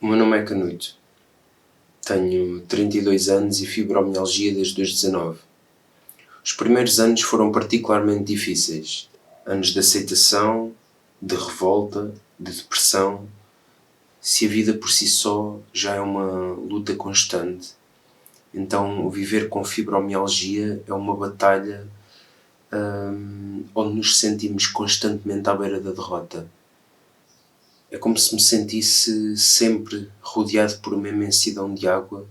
O meu nome é Canuto, tenho 32 anos e fibromialgia desde os 19. Os primeiros anos foram particularmente difíceis, anos de aceitação, de revolta, de depressão. Se a vida por si só já é uma luta constante, então o viver com fibromialgia é uma batalha onde nos sentimos constantemente à beira da derrota. É como se me sentisse sempre rodeado por uma imensidão de água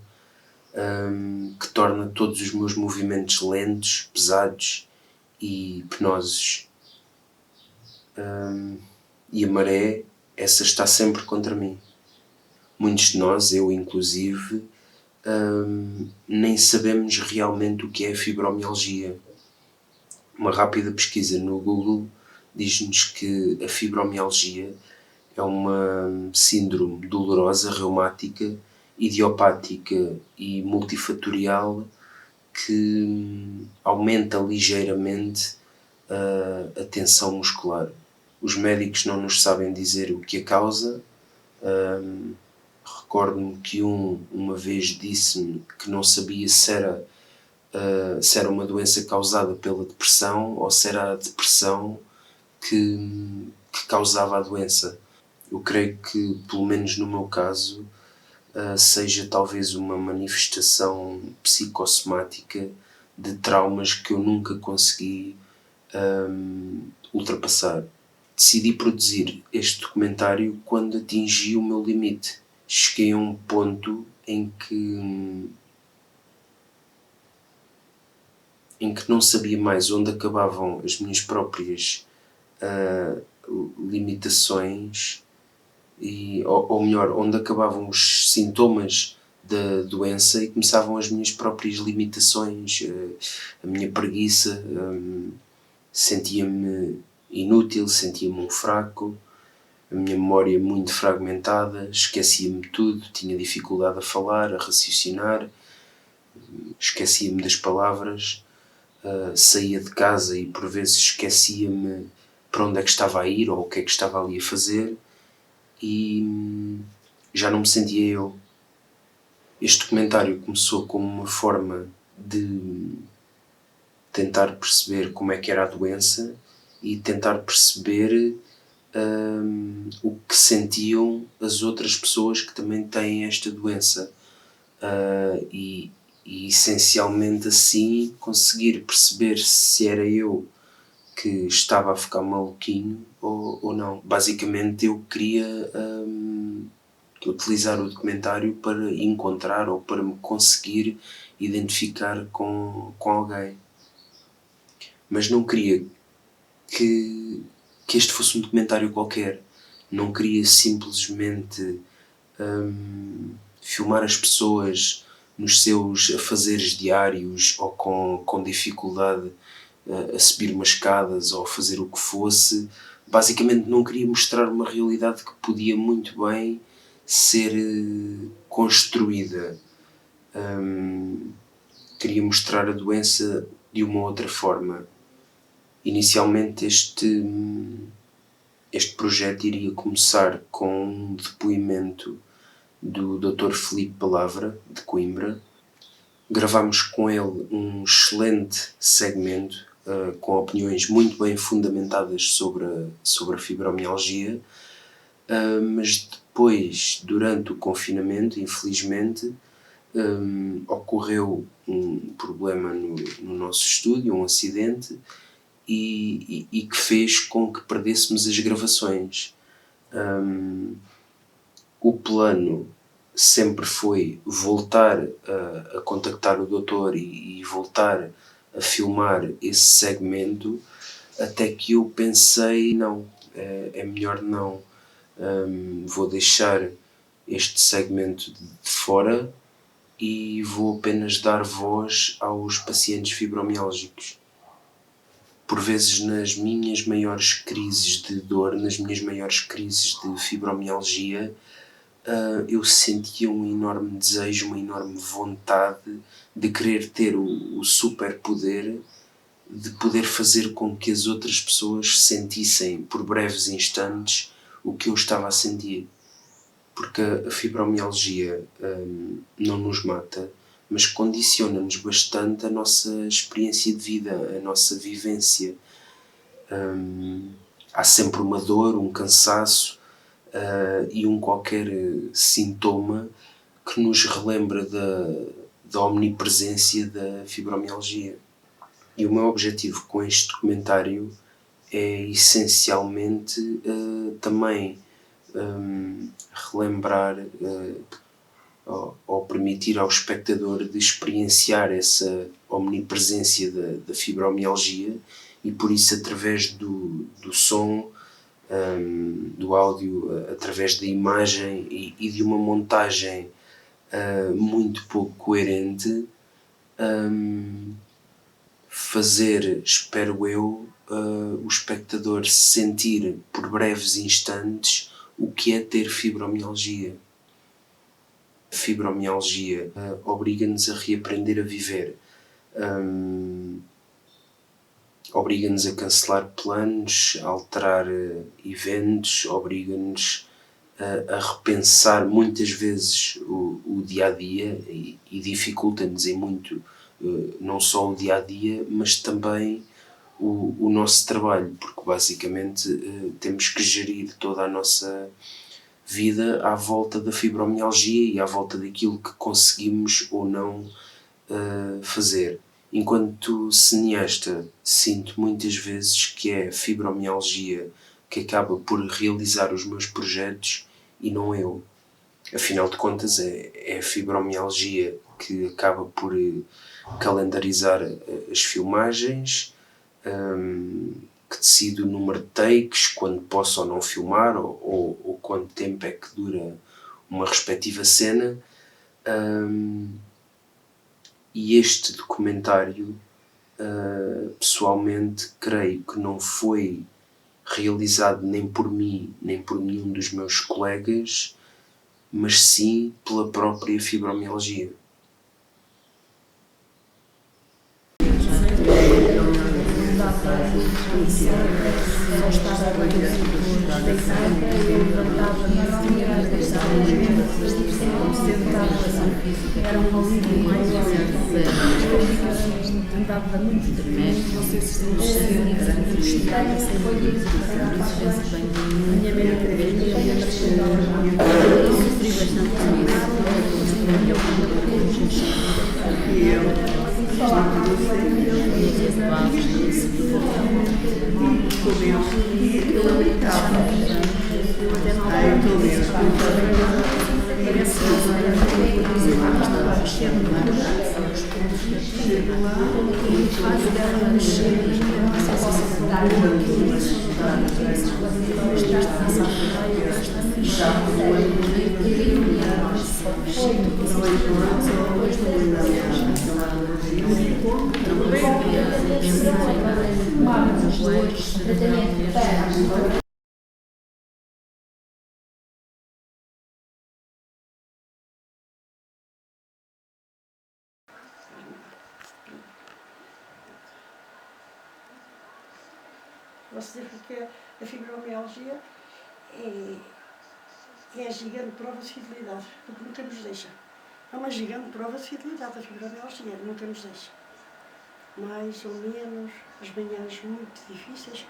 que torna todos os meus movimentos lentos, pesados e penosos. E a maré, essa está sempre contra mim. Muitos de nós, eu inclusive, nem sabemos realmente o que é a fibromialgia. Uma rápida pesquisa no Google diz-nos que a fibromialgia é uma síndrome dolorosa, reumática, idiopática e multifatorial que aumenta ligeiramente a tensão muscular. Os médicos não nos sabem dizer o que a causa. Recordo-me que uma vez disse-me que não sabia se era uma doença causada pela depressão ou se era a depressão que causava a doença. Eu creio que, pelo menos no meu caso, seja talvez uma manifestação psicossomática de traumas que eu nunca consegui ultrapassar. Decidi produzir este documentário quando atingi o meu limite. Cheguei a um ponto em que não sabia mais onde acabavam as minhas próprias limitações ou melhor, onde acabavam os sintomas da doença e começavam as minhas próprias limitações, a minha preguiça. Sentia-me inútil, sentia-me um fraco, a minha memória muito fragmentada, esquecia-me de tudo, tinha dificuldade a falar, a raciocinar, esquecia-me das palavras, saía de casa e por vezes esquecia-me para onde é que estava a ir ou o que é que estava ali a fazer e já não me sentia eu. Este documentário começou como uma forma de tentar perceber como é que era a doença e tentar perceber o que sentiam as outras pessoas que também têm esta doença e essencialmente assim conseguir perceber se era eu que estava a ficar maluquinho ou não. Basicamente eu queria utilizar o documentário para encontrar ou para me conseguir identificar com alguém. Mas não queria que este fosse um documentário qualquer. Não queria simplesmente filmar as pessoas nos seus afazeres diários ou com dificuldade a subir umas escadas ou a fazer o que fosse. Basicamente não queria mostrar uma realidade que podia muito bem ser construída. Queria mostrar a doença de uma outra forma. Inicialmente este projeto iria começar com um depoimento do Dr. Filipe Palavra, de Coimbra. Gravámos com ele um excelente segmento com opiniões muito bem fundamentadas sobre a fibromialgia, mas depois, durante o confinamento, infelizmente, ocorreu um problema no nosso estúdio, um acidente, e que fez com que perdêssemos as gravações. O plano sempre foi voltar a contactar o doutor e voltar a filmar esse segmento, até que eu pensei, não, é melhor não, vou deixar este segmento de fora e vou apenas dar voz aos pacientes fibromiálgicos. Por vezes nas minhas maiores crises de dor, nas minhas maiores crises de fibromialgia, eu sentia um enorme desejo, uma enorme vontade de querer ter o superpoder de poder fazer com que as outras pessoas sentissem por breves instantes o que eu estava a sentir. porque a fibromialgia não nos mata, mas condiciona-nos bastante a nossa experiência de vida, a nossa vivência. Há sempre uma dor, um cansaço e qualquer sintoma que nos relembra da omnipresença da fibromialgia. E o meu objetivo com este documentário é essencialmente também relembrar ou permitir ao espectador de experienciar essa omnipresença da fibromialgia, e por isso através do som, do áudio, através da imagem e de uma montagem muito pouco coerente, fazer, espero eu, o espectador sentir por breves instantes o que é ter fibromialgia. A fibromialgia obriga-nos a reaprender a viver, obriga-nos a cancelar planos, a alterar eventos, obriga-nos a repensar muitas vezes o dia-a-dia e dificulta-nos em muito não só o dia-a-dia, mas também o nosso trabalho, porque basicamente temos que gerir toda a nossa vida à volta da fibromialgia e à volta daquilo que conseguimos ou não fazer. Enquanto cineasta, sinto muitas vezes que é a fibromialgia que acaba por realizar os meus projetos e não eu. Afinal de contas, é a fibromialgia que acaba por calendarizar as filmagens, que decide o número de takes, quando posso ou não filmar, ou quanto tempo é que dura uma respectiva cena. E este documentário, pessoalmente, creio que não foi realizado nem por mim, nem por nenhum dos meus colegas, mas sim pela própria fibromialgia. Era um alívio mais andava muito tremendo, não sei se estou a minha mente sofri bastante com Posso dizer que a fibromialgia é a gigante prova de fidelidade, porque nunca nos deixa. É uma gigante prova de fidelidade a fibromialgia, nunca nos deixa. Mais ou menos, as manhãs muito difíceis,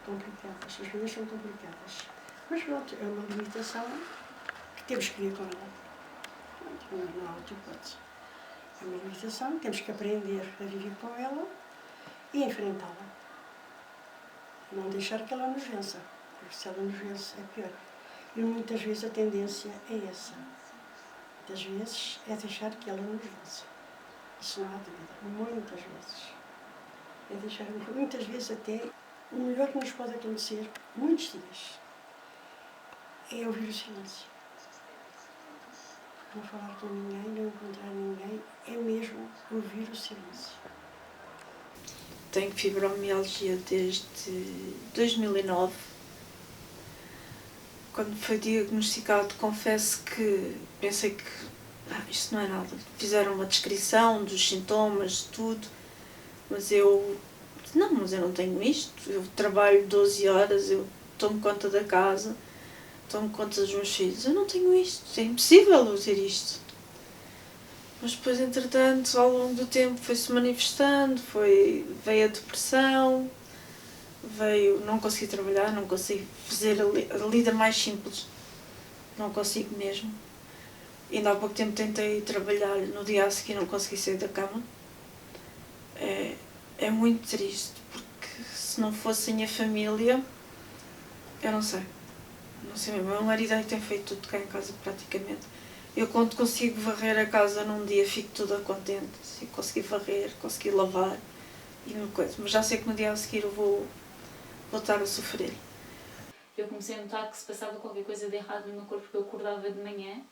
complicadas, as manhãs são complicadas. Mas pronto, é uma limitação que temos que viver com ela. Não há outra hipótese. É uma limitação, temos que aprender a viver com ela e enfrentá-la. Não deixar que ela nos vença, porque se ela nos vence é pior. E muitas vezes a tendência é essa. Muitas vezes é deixar que ela nos vença. Isso não há dúvida. Muitas vezes. É deixar, muitas vezes até, o melhor que nos pode acontecer, muitos dias, é ouvir o silêncio. Não falar com ninguém, não encontrar ninguém, é mesmo ouvir o silêncio. Tenho fibromialgia desde 2009. Quando foi diagnosticado, confesso que pensei que isto não é nada. Fizeram uma descrição dos sintomas, tudo, mas eu não tenho isto. Eu trabalho 12 horas, eu tomo conta da casa, tomo conta dos meus filhos. Eu não tenho isto, é impossível eu ter isto. Mas depois, entretanto, ao longo do tempo foi-se manifestando, veio a depressão, não consegui trabalhar, não consigo fazer a lida mais simples. Não consigo mesmo. Ainda há pouco tempo tentei trabalhar, no dia a seguir não consegui sair da cama. É muito triste, porque se não fosse a minha família, eu não sei. Não sei mesmo. O meu marido é que tem feito tudo cá em casa praticamente. Eu, quando consigo varrer a casa num dia, fico toda contente. Se conseguir varrer, conseguir lavar e uma coisa. Mas já sei que no dia a seguir eu vou estar a sofrer. Eu comecei a notar que se passava qualquer coisa de errado no meu corpo, porque eu acordava de manhã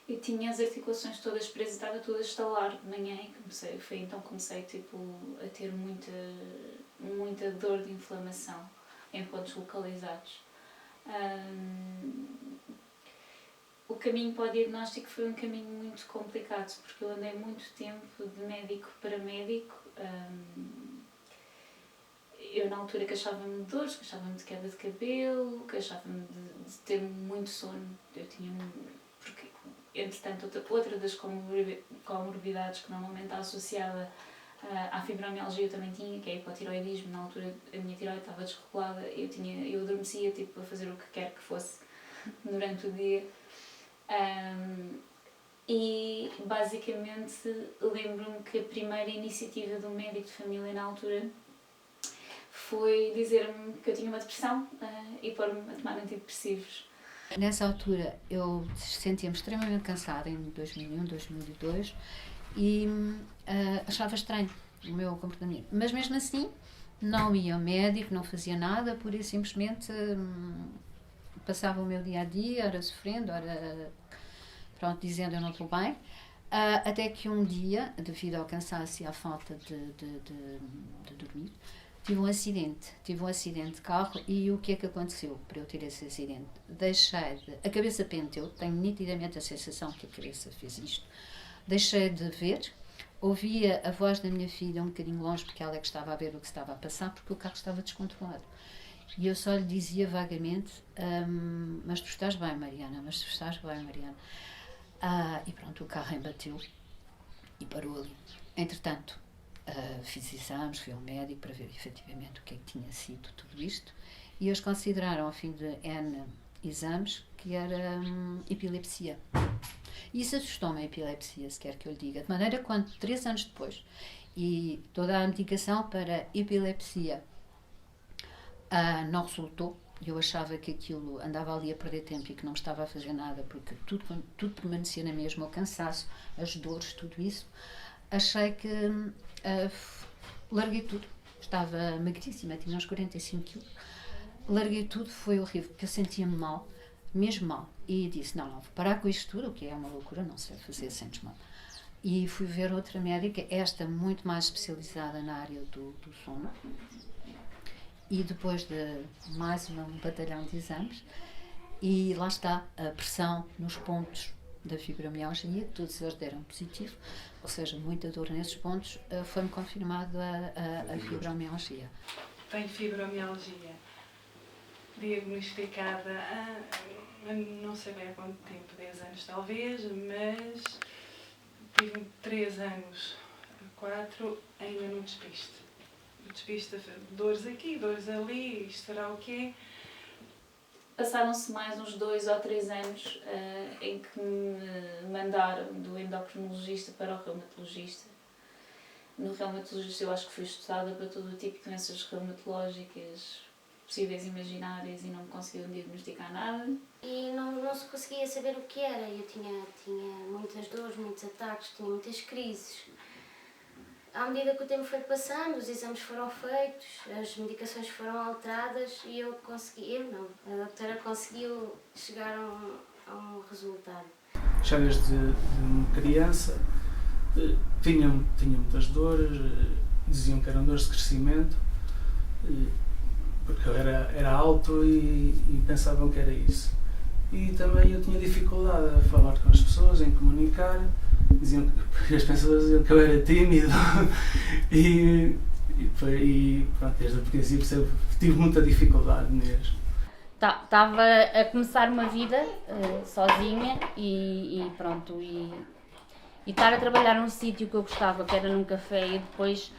e tinha as articulações todas presas, estava tudo a estalar de manhã e foi então que comecei tipo, a ter muita dor de inflamação em pontos localizados. O caminho para o diagnóstico foi um caminho muito complicado, porque eu andei muito tempo de médico para médico. Eu na altura queixava-me de dores, queixava-me de queda de cabelo, queixava-me de ter muito sono. Eu tinha porque, entretanto, outra das comorbidades que normalmente está associada à fibromialgia eu também tinha, que é a hipotiroidismo. Na altura a minha tiroide estava desregulada, eu adormecia tipo, a fazer o que quer que fosse durante o dia. E basicamente lembro-me que a primeira iniciativa do médico de família na altura foi dizer-me que eu tinha uma depressão e pôr-me a tomar antidepressivos. Nessa altura eu sentia-me extremamente cansada, em 2001, 2002, e achava estranho o meu comportamento. Mas mesmo assim não ia ao médico, não fazia nada, pura e simplesmente passava o meu dia-a-dia, ora sofrendo, ora pronto, dizendo eu não estou bem. Até que um dia, devido ao cansaço e à falta de dormir, tive um acidente de carro. E o que é que aconteceu para eu ter esse acidente? A cabeça penteu, tenho nitidamente a sensação que a cabeça fez isto. Deixei de ver, ouvia a voz da minha filha um bocadinho longe, porque ela é que estava a ver o que estava a passar, porque o carro estava descontrolado. E eu só lhe dizia vagamente, mas tu estás bem, Mariana, e pronto, o carro embateu e parou ali. Entretanto, fiz exames, fui ao médico para ver efetivamente o que é que tinha sido tudo isto, e eles consideraram, ao fim de N exames, que era epilepsia. E isso assustou-me, a epilepsia, se quer que eu lhe diga, de maneira que quando 3 anos depois, e toda a medicação para epilepsia não resultou, eu achava que aquilo andava ali a perder tempo e que não estava a fazer nada, porque tudo permanecia na mesma, o cansaço, as dores, tudo isso. Achei que larguei tudo, estava magríssima, tinha uns 45 quilos, larguei tudo, foi horrível, porque eu sentia-me mal, mesmo mal, e disse, não, vou parar com isto tudo, o que é uma loucura, não se vai fazer, sentes mal. E fui ver outra médica, esta muito mais especializada na área do sono, e depois de mais um batalhão de exames, e lá está, a pressão nos pontos da fibromialgia, todos eles deram positivo, ou seja, muita dor nesses pontos, foi-me confirmada a fibromialgia. Tenho fibromialgia, diagnosticada há, não sei bem há quanto tempo, 10 anos talvez, mas tive 3 anos, 4, ainda no despiste. Despiste, dores aqui, dores ali, isto será o quê? Passaram-se mais uns 2 ou 3 anos em que me mandaram do endocrinologista para o reumatologista. No reumatologista eu acho que fui estudada para todo o tipo de doenças reumatológicas possíveis e imaginárias e não me conseguiam diagnosticar nada. E não se conseguia saber o que era. Eu tinha muitas dores, muitos ataques, tinha muitas crises. À medida que o tempo foi passando, os exames foram feitos, as medicações foram alteradas e a doutora conseguiu chegar a um resultado. Já desde criança tinha muitas dores, diziam que eram dores de crescimento, porque eu era alto e pensavam que era isso. E também eu tinha dificuldade a falar com as pessoas, em comunicar. As pessoas diziam que eu era tímido e pronto, desde o princípio tive muita dificuldade mesmo. estava a começar uma vida sozinha e pronto, e estar a trabalhar num sítio que eu gostava, que era num café, e depois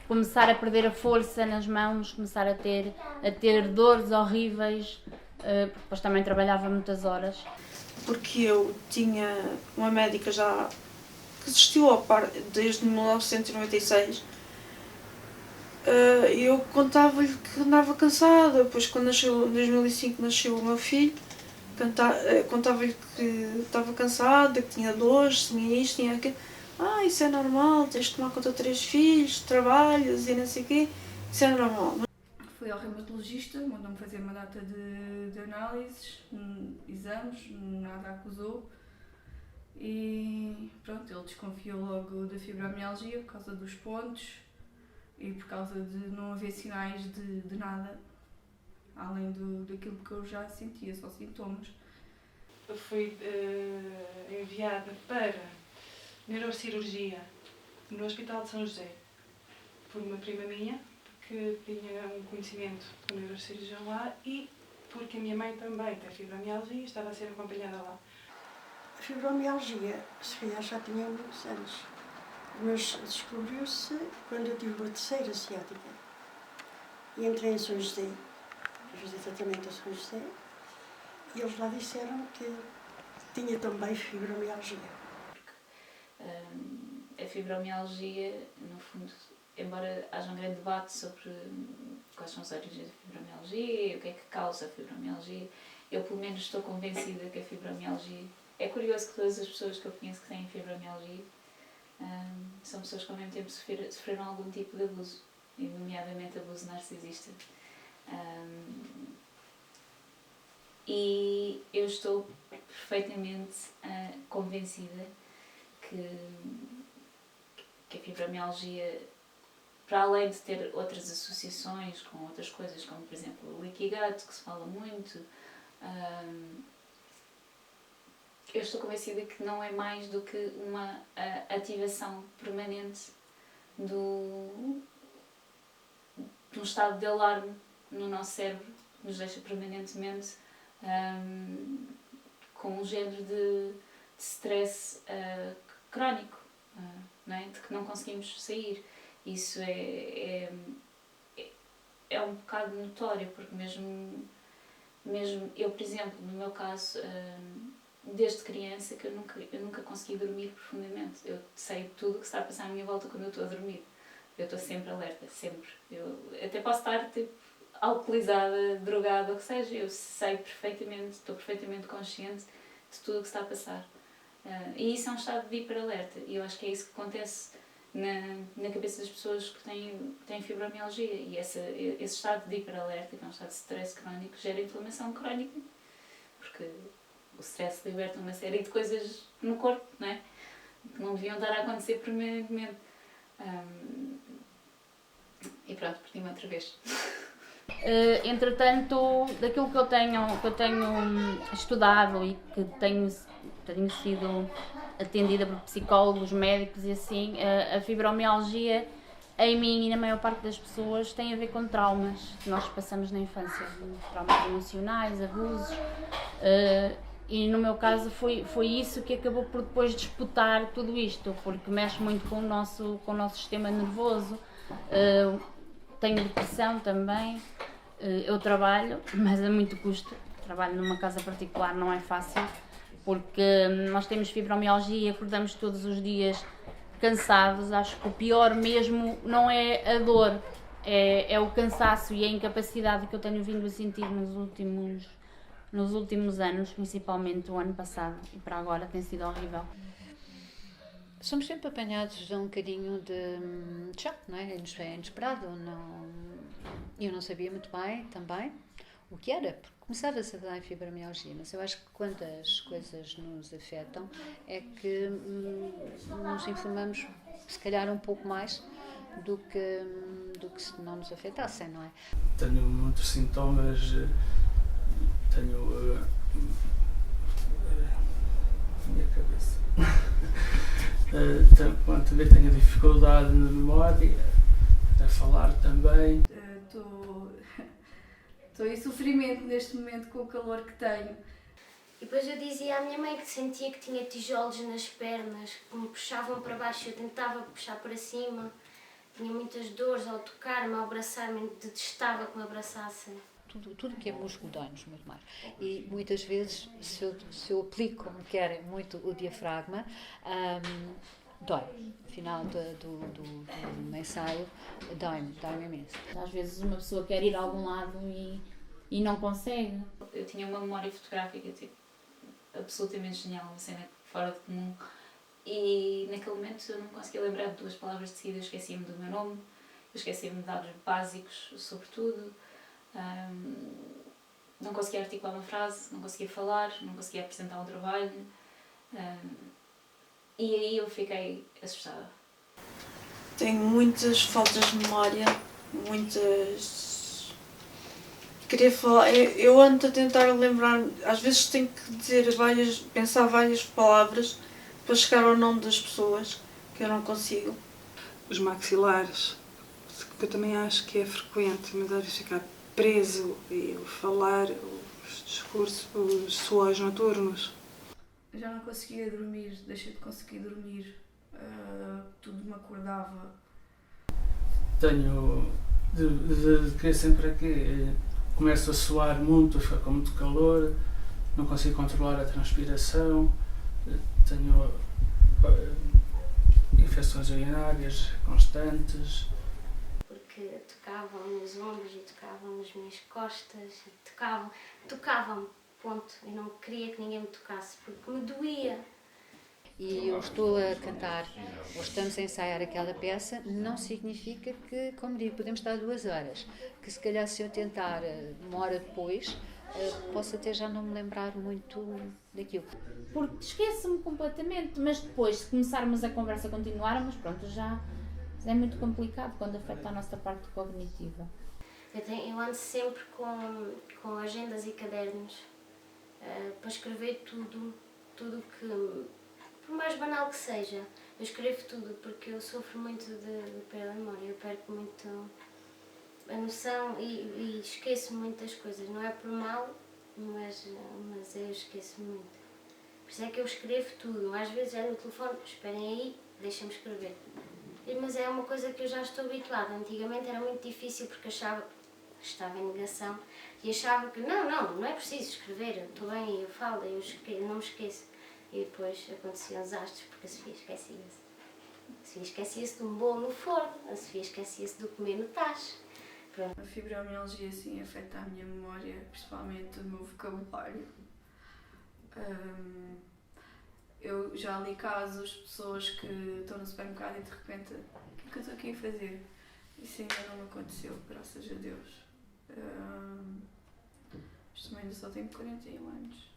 começar a perder a força nas mãos, começar a ter dores horríveis, porque depois também trabalhava muitas horas. Porque eu tinha uma médica já que existiu ao par desde 1996. Eu contava-lhe que andava cansada, depois quando nasceu, em 2005 nasceu o meu filho, contava-lhe que estava cansada, que tinha dores, tinha isto, tinha aquilo. Isso é normal, tens de tomar conta de 3 filhos, trabalhas e não sei o quê, isso é normal. Fui ao reumatologista, mandou-me fazer uma data de análises, exames, nada acusou. E pronto, ele desconfiou logo da fibromialgia por causa dos pontos e por causa de não haver sinais de nada, além daquilo que eu já sentia, só sintomas. Eu fui enviada para neurocirurgia no Hospital de São José por uma prima minha, que tinha um conhecimento com neurocirurgião lá, e porque a minha mãe também tem fibromialgia e estava a ser acompanhada lá. A fibromialgia, se calhar já tinha muitos anos, mas descobriu-se quando eu tive uma terceira ciática. E entrei em São José, fiz tratamento a São José, e eles lá disseram que tinha também fibromialgia. A fibromialgia, no fundo, embora haja um grande debate sobre quais são as origens da fibromialgia, o que é que causa a fibromialgia, eu pelo menos estou convencida que a fibromialgia... É curioso que todas as pessoas que eu conheço que têm fibromialgia são pessoas que ao mesmo tempo sofreram algum tipo de abuso, e nomeadamente abuso narcisista. E eu estou perfeitamente convencida que a fibromialgia, para além de ter outras associações com outras coisas, como por exemplo o leaky gut, que se fala muito, eu estou convencida que não é mais do que uma ativação permanente de um estado de alarme no nosso cérebro, que nos deixa permanentemente com um género de stress crónico, não é? De que não conseguimos sair. Isso é um bocado notório, porque mesmo eu, por exemplo, no meu caso, desde criança, que eu nunca consegui dormir profundamente. Eu sei tudo o que está a passar à minha volta quando eu estou a dormir. Eu estou sempre alerta, sempre. Eu até posso estar tipo, alcoolizada, drogada, ou o que seja, eu sei perfeitamente, estou perfeitamente consciente de tudo o que está a passar. E isso é um estado de hiperalerta, e eu acho que é isso que acontece na cabeça das pessoas que têm fibromialgia, e esse estado de hiperalerta, que é um estado de stress crónico, gera inflamação crónica, porque o stress liberta uma série de coisas no corpo, não é? Que não deviam estar a acontecer permanentemente. E pronto, perdi-me outra vez. Entretanto, daquilo que eu tenho estudado e que tenho sido atendida por psicólogos, médicos e assim, a fibromialgia em mim e na maior parte das pessoas tem a ver com traumas que nós passamos na infância, traumas emocionais, abusos, e no meu caso foi isso que acabou por depois disputar tudo isto, porque mexe muito com o nosso sistema nervoso. Tenho depressão também, eu trabalho, mas a muito custo. Trabalho numa casa particular, não é fácil, porque nós temos fibromialgia e acordamos todos os dias cansados. Acho que o pior mesmo não é a dor, é o cansaço e a incapacidade que eu tenho vindo a sentir nos últimos anos, principalmente o ano passado, e para agora tem sido horrível. Somos sempre apanhados de um bocadinho de choque, não é? É inesperado. Eu não sabia muito bem também o que era, porque começava-se a dar fibromialgia, mas eu acho que quando as coisas nos afetam é que nos inflamamos se calhar um pouco mais do que se não nos afetassem, não é? Tenho muitos sintomas, tenho minha cabeça. Também tenho dificuldade na memória, a falar também. Estou em sofrimento neste momento com o calor que tenho. E depois eu dizia à minha mãe que sentia que tinha tijolos nas pernas, que me puxavam para baixo, eu tentava puxar para cima. Tinha muitas dores ao tocar-me, ao abraçar-me, detestava que me abraçassem. Tudo que é músculo dói-nos muito mais. E muitas vezes, se eu aplico, como querem, muito o diafragma, dói. No final do ensaio, dói-me imenso. Às vezes uma pessoa quer ir a algum lado e não consegue. Eu tinha uma memória fotográfica tipo, absolutamente genial, uma cena fora de comum. E naquele momento eu não conseguia lembrar de 2 palavras de seguida, eu esquecia-me do meu nome, eu esquecia-me de dados básicos sobre tudo. Não conseguia articular uma frase, não conseguia falar, não conseguia apresentar um trabalho. E aí eu fiquei assustada. Tenho muitas faltas de memória, muitas... Queria falar, eu ando a tentar lembrar, às vezes tenho que pensar várias palavras para chegar ao nome das pessoas, que eu não consigo. Os maxilares, que eu também acho que é frequente, mas às vezes ficar preso e falar, os discursos, os suores noturnos. Já não conseguia dormir, deixei de conseguir dormir, tudo me acordava. Tenho de que sempre aqui começo a suar muito, a ficar com muito calor, não consigo controlar a transpiração, tenho infecções urinárias constantes. Porque tocavam nos ombros e tocavam nas minhas costas, tocavam, ponto. Eu não queria que ninguém me tocasse, porque me doía. E eu estou a cantar, ou estamos a ensaiar aquela peça, não significa que, como digo, podemos estar 2 horas. Que se calhar se eu tentar 1 hora depois, posso até já não me lembrar muito daquilo. Porque esqueço-me completamente, mas depois, se começarmos a conversa, continuarmos, pronto, já é muito complicado quando afeta a nossa parte cognitiva. Eu ando sempre com agendas e cadernos para escrever tudo que, por mais banal que seja, eu escrevo tudo porque eu sofro muito de perda de memória, eu perco muito a noção e esqueço muitas coisas, não é por mal, mas eu esqueço muito. Por isso é que eu escrevo tudo, às vezes é no telefone, esperem aí, deixem-me escrever. Mas é uma coisa que eu já estou habituada, antigamente era muito difícil porque achava que estava em negação e achava que não é preciso escrever, eu estou bem, eu falo, eu não me esqueço. E depois aconteciam desastres porque a Sofia esquecia-se. A Sofia esquecia-se de um bolo no forno, a Sofia esquecia-se de comer no tacho. Pronto. A fibromialgia sim afeta a minha memória, principalmente o meu vocabulário. Eu já li casos de pessoas que estão no supermercado e de repente, o que é que eu estou aqui a fazer? Isso ainda não me aconteceu, graças a Deus. Mas também ainda só tenho 41 anos.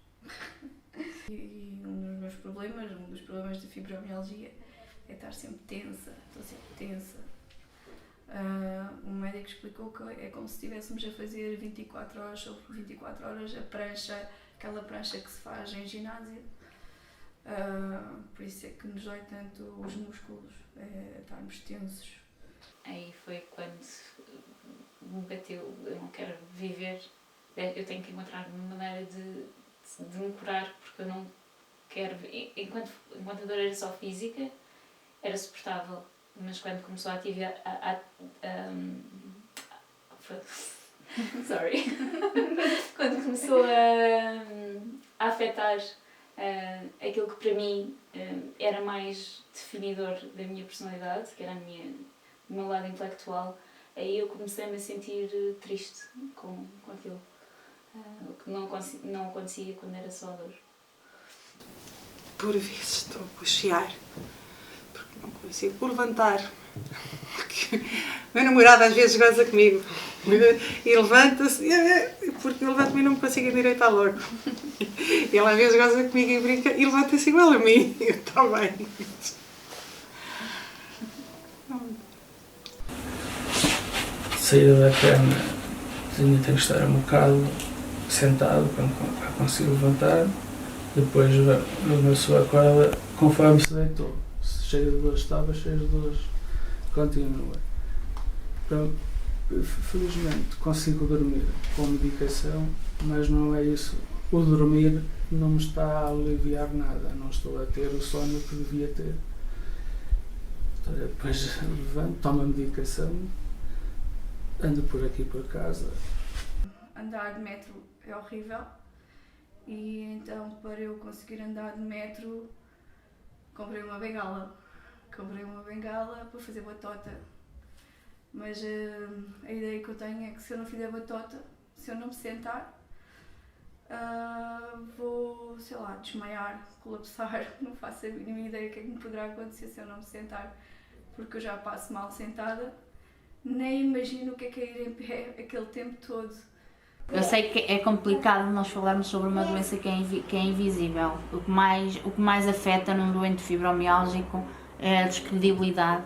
E um dos problemas da fibromialgia é estar sempre tensa, estou sempre tensa. O médico explicou que é como se estivéssemos a fazer 24 horas sobre 24 horas aquela prancha que se faz em ginásio. Por isso é que nos dói tanto os músculos, estarmos tensos. Aí foi quando me bateu, eu não quero viver, eu tenho que encontrar uma maneira de me curar, porque eu não quero, enquanto a dor era só física, era suportável, mas quando começou a atividade, quando começou a afetar aquilo que para mim era mais definidor da minha personalidade, que era o meu lado intelectual, aí eu comecei-me a sentir triste com aquilo. O que não acontecia quando era só dor. Por vezes estou a cochear, porque não consigo levantar. Porque o meu namorado às vezes goza comigo e levanta-se, porque eu levanto-me e não me consigo endireitar logo. Ele às vezes goza comigo e brinca e levanta-se igual a mim. Eu estou bem. Saída da cama, tenho que estar um bocado sentado para conseguir levantar. Depois a pessoa acorda conforme se deitou. Se cheio de dores estava, cheio de dores continua. Pronto, felizmente consigo dormir com medicação, mas não é isso. O dormir não me está a aliviar nada, não estou a ter o sono que devia ter. Depois levanto, tomo a medicação, ando por aqui por casa. Andar de metro é horrível e então para eu conseguir andar de metro comprei uma bengala. Comprei uma bengala para fazer batota, mas a ideia que eu tenho é que se eu não fizer batota, se eu não me sentar, vou, sei lá, desmaiar, colapsar, não faço a mínima ideia do que é que me poderá acontecer se eu não me sentar, porque eu já passo mal sentada, nem imagino o que é ir em pé aquele tempo todo. Eu sei que é complicado nós falarmos sobre uma doença que é invisível. O que mais afeta num doente fibromiálgico é a descredibilidade,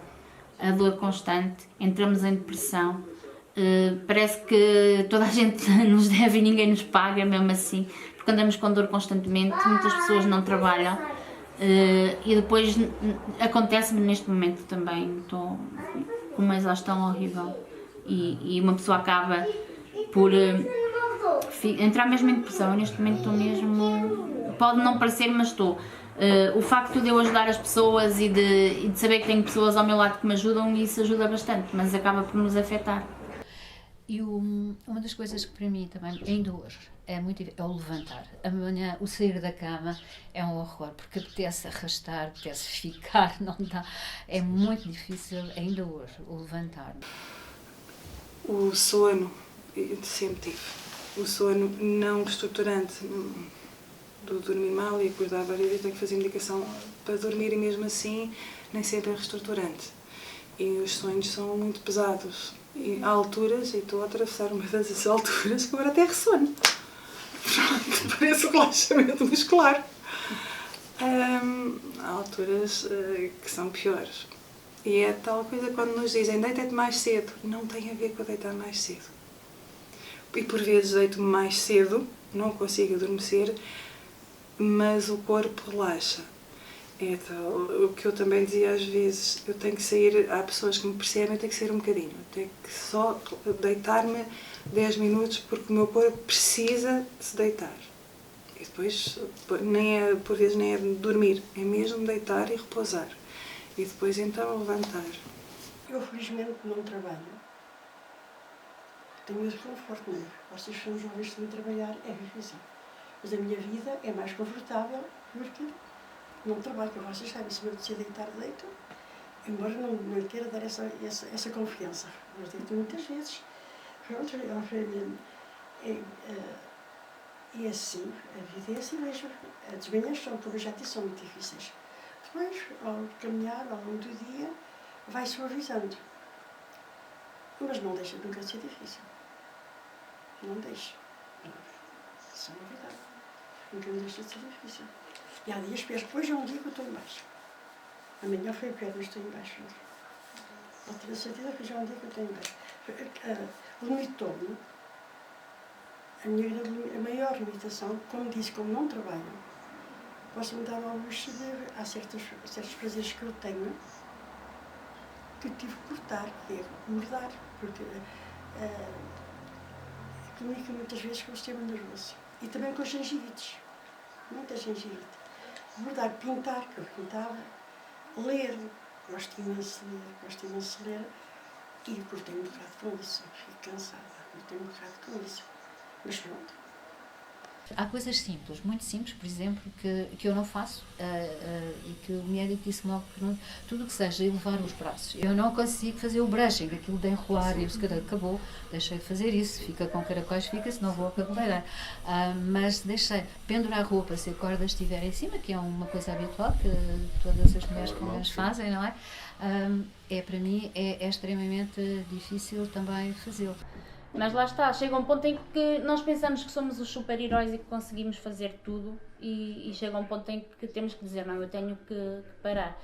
a dor constante, entramos em depressão, parece que toda a gente nos deve e ninguém nos paga mesmo assim, porque andamos com dor constantemente, muitas pessoas não trabalham e depois acontece-me neste momento também, estou com uma exaustão horrível e uma pessoa acaba por entrar mesmo em depressão. Eu neste momento estou mesmo, pode não parecer, mas estou. O facto de eu ajudar as pessoas e de saber que tenho pessoas ao meu lado que me ajudam, isso ajuda bastante, mas acaba por nos afetar. E uma das coisas que para mim também, ainda hoje, é o levantar. Amanhã, o sair da cama é um horror, porque apetece arrastar, apetece ficar, não dá. É muito difícil, ainda hoje, o levantar. O sono, eu sempre tive. O sono não estruturante, do dormir mal e acordar várias vezes, tenho que fazer medicação para dormir e mesmo assim nem sempre é reestruturante. E os sonhos são muito pesados. E há alturas, e estou a atravessar uma dessas alturas, que agora até ressono. Pronto, parece um relaxamento muscular. Há alturas que são piores. E é tal coisa quando nos dizem deita-te mais cedo. Não tem a ver com deitar mais cedo. E por vezes deito-me mais cedo, não consigo adormecer, mas o corpo relaxa. É tal, o que eu também dizia às vezes, eu tenho que sair, há pessoas que me percebem, eu tenho que sair um bocadinho, eu tenho que só deitar-me 10 minutos porque o meu corpo precisa de se deitar. E depois, por vezes nem é dormir, é mesmo deitar e repousar. E depois então levantar. Eu felizmente não trabalho. Tenho esse conforto mesmo. Vocês são jovens de trabalhar, é difícil. Mas a minha vida é mais confortável porque não trabalho, como vocês sabem, se eu decidir deitar, deito, embora não lhe queira dar essa confiança. Mas deito muitas vezes. Pronto, é assim, a vida é assim mesmo. As manhãs são, como eu já disse, são muito difíceis. Depois, ao caminhar, ao longo do dia, vai suavizando. Mas não deixa nunca de ser difícil. Não deixa. Isso é uma verdade. Nunca me deixa de ser difícil. E há dias piores. Depois é um dia que eu estou em baixo. Amanhã foi pior, mas estou em baixo. Não tenho certeza que já é um dia que eu estou em baixo. Limitou-me. A maior limitação, como disse, como não trabalho, posso me dar ao luxo de... Há certos prazeres que eu tenho que tive que cortar, mudar, porque comunico muitas vezes com o sistema nervoso. E também com gengivites, muita gengivite. Mudar, pintar, que eu pintava, ler, gosto imenso de ler, e cortei-me um bocado com isso, fico cansada, cortei-me um bocado com isso. Mas pronto. Há coisas simples, muito simples, por exemplo, que eu não faço e que o médico disse logo que não, tudo que seja elevar os braços. Eu não consigo fazer o brushing, aquilo de enrolar, e eu se calhar acabou, deixei de fazer isso, fica com caracóis, fica, senão vou a cabeleireiro. Mas deixei pendurar roupa se a corda estiver em cima, que é uma coisa habitual que todas as mulheres pelo menos fazem, não é? Para mim é extremamente difícil também fazê-lo. Mas lá está, chega um ponto em que nós pensamos que somos os super-heróis e que conseguimos fazer tudo e chega um ponto em que temos que dizer, não, eu tenho que parar.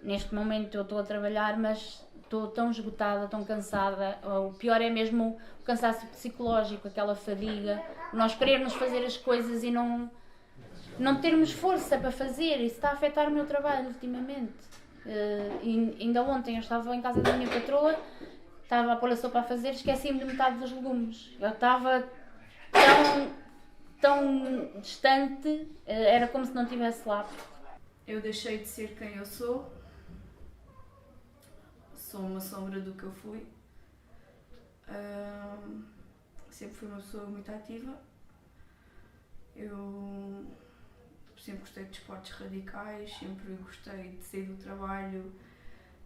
Neste momento eu estou a trabalhar, mas estou tão esgotada, tão cansada, o pior é mesmo o cansaço psicológico, aquela fadiga, nós querermos fazer as coisas e não termos força para fazer, isso está a afetar o meu trabalho ultimamente. E ainda ontem eu estava em casa da minha patroa estava a pôr a sopa a fazer, esqueci-me de metade dos legumes. Eu estava tão distante, era como se não estivesse lá. Eu deixei de ser quem eu sou. Sou uma sombra do que eu fui. Sempre fui uma pessoa muito ativa. Eu sempre gostei de esportes radicais, sempre gostei de sair do trabalho,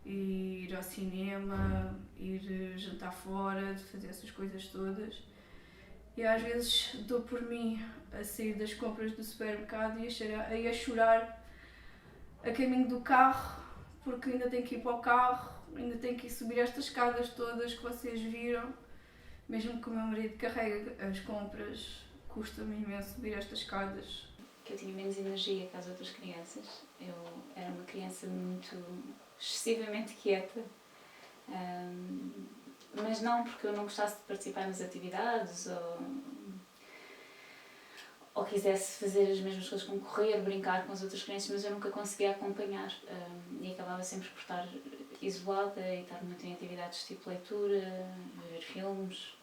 ir ao cinema, ir jantar fora, de fazer essas coisas todas. E às vezes dou por mim a sair das compras do supermercado e a chorar a caminho do carro, porque ainda tenho que ir para o carro, ainda tenho que ir subir estas escadas todas que vocês viram. Mesmo que o meu marido carregue as compras, custa-me imenso subir estas escadas. Que eu tinha menos energia que as outras crianças. Eu era uma criança muito excessivamente quieta. Mas não porque eu não gostasse de participar nas atividades ou quisesse fazer as mesmas coisas como correr, brincar com as outras crianças, mas eu nunca conseguia acompanhar e acabava sempre por estar isolada e estar muito em atividades tipo leitura, ver filmes.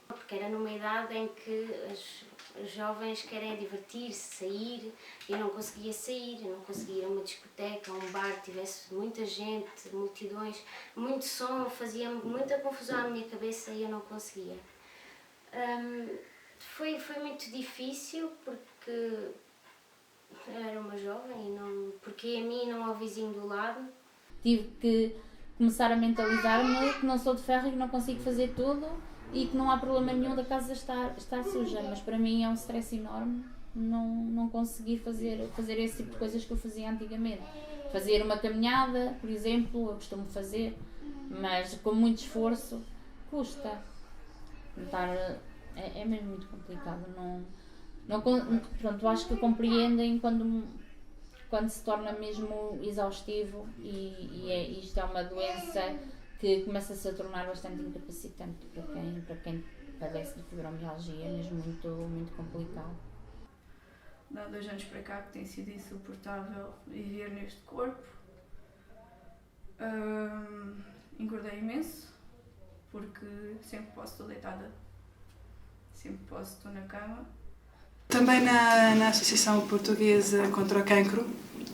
Porque era numa idade em que os jovens querem divertir-se, sair, e eu não conseguia sair, eu não conseguia ir a uma discoteca, a um bar, tivesse muita gente, multidões, muito som, fazia muita confusão na minha cabeça e eu não conseguia. Foi muito difícil porque era uma jovem, porque a mim não ao vizinho do lado. Tive que começar a mentalizar-me que não sou de ferro e que não consigo fazer tudo e que não há problema nenhum da casa estar suja, mas para mim é um stress enorme não conseguir fazer esse tipo de coisas que eu fazia antigamente. Fazer uma caminhada, por exemplo, eu costumo fazer, mas com muito esforço custa. É mesmo muito complicado. Pronto, acho que compreendem quando se torna mesmo exaustivo e isto é uma doença que começa-se a tornar bastante incapacitante para quem padece de fibromialgia, é mesmo muito complicado. Há 2 anos para cá que tem sido insuportável viver neste corpo. Engordei imenso, porque sempre posso estar deitada, sempre posso estar na cama. Também na Associação Portuguesa contra o Cancro,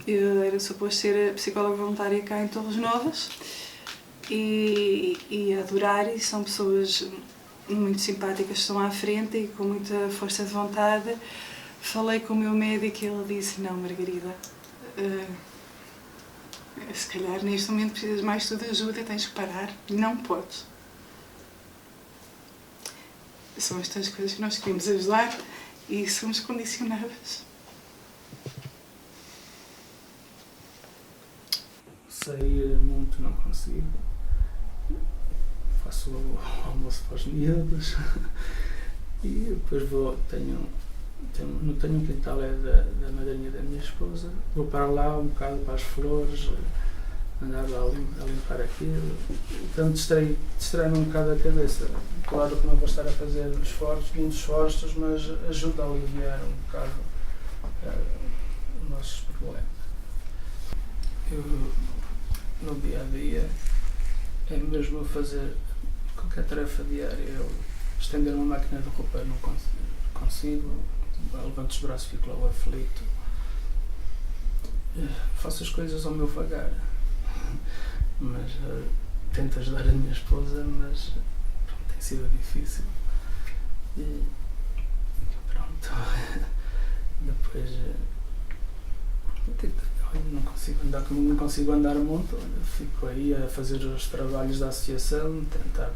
eu era suposto ser psicóloga voluntária cá em Torres Novas e adorar, e são pessoas muito simpáticas, estão à frente e com muita força de vontade. Falei com o meu médico e ele disse: não, Margarida, se calhar neste momento precisas mais de ajuda, tens que parar, não podes. São estas coisas que nós queremos ajudar e somos condicionadas. Sair muito não consigo. Faço o almoço para os miúdos e depois tenho um quintal da madrinha da minha esposa, vou para lá um bocado para as flores, andar lá a limpar aquilo, então distrai-me um bocado a cabeça. Claro que não vou estar a fazer muitos esforços, mas ajuda a aliviar um bocado os nossos problemas. Eu, no dia a dia, é mesmo fazer qualquer tarefa diária. Eu estender uma máquina de roupa não consigo, levanto os braços e fico logo aflito. Faço as coisas ao meu vagar, mas tento ajudar a minha esposa, mas pronto, tem sido difícil. E pronto, depois não consigo andar muito, fico aí a fazer os trabalhos da associação, tentar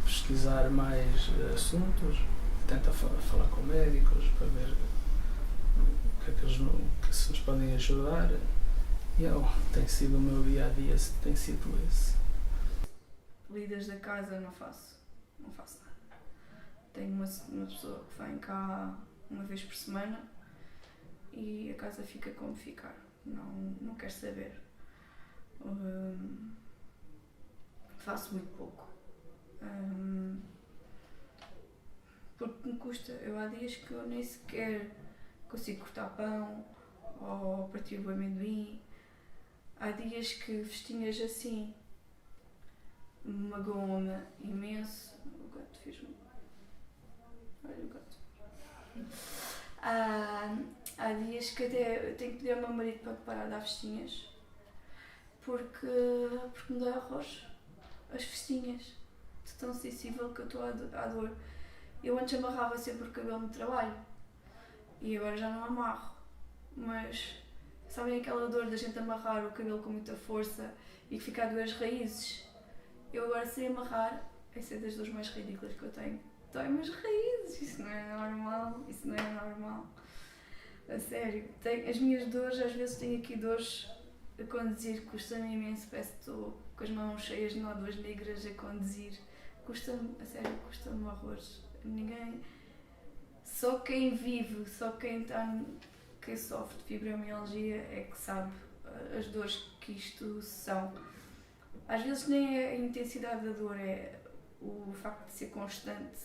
pesquisar mais assuntos, tentar falar com médicos para ver que se nos podem ajudar. E tem sido o meu dia-a-dia, tem sido esse. Lidas da casa não faço nada. Tenho uma pessoa que vem cá uma vez por semana e a casa fica como ficar, não quero saber. Faço muito pouco. Porque me custa. Eu há dias que eu nem sequer consigo cortar pão ou partir o amendoim. Há dias que festinhas assim magoou-me imenso. O gato fez-me. Olha o gato. Há dias que até eu tenho que pedir ao meu marido para parar de dar festinhas, porque me dá horrores as festinhas, de tão sensível que eu estou à dor. Eu antes amarrava sempre o cabelo no trabalho e agora já não amarro, mas sabem aquela dor da gente amarrar o cabelo com muita força e que fica a doer as raízes? Eu agora sei amarrar, essa é das dores mais ridículas que eu tenho. Dói-me as raízes, isso não é normal, isso não é normal. A sério, as minhas dores, às vezes tenho aqui dores a conduzir, custa-me imenso, parece que estou com as mãos cheias de nódoas negras a conduzir. Custa-me, a sério, custa-me horrores. Ninguém, só quem vive, só quem sofre de fibromialgia é que sabe as dores que isto são. Às vezes nem é a intensidade da dor, é o facto de ser constante,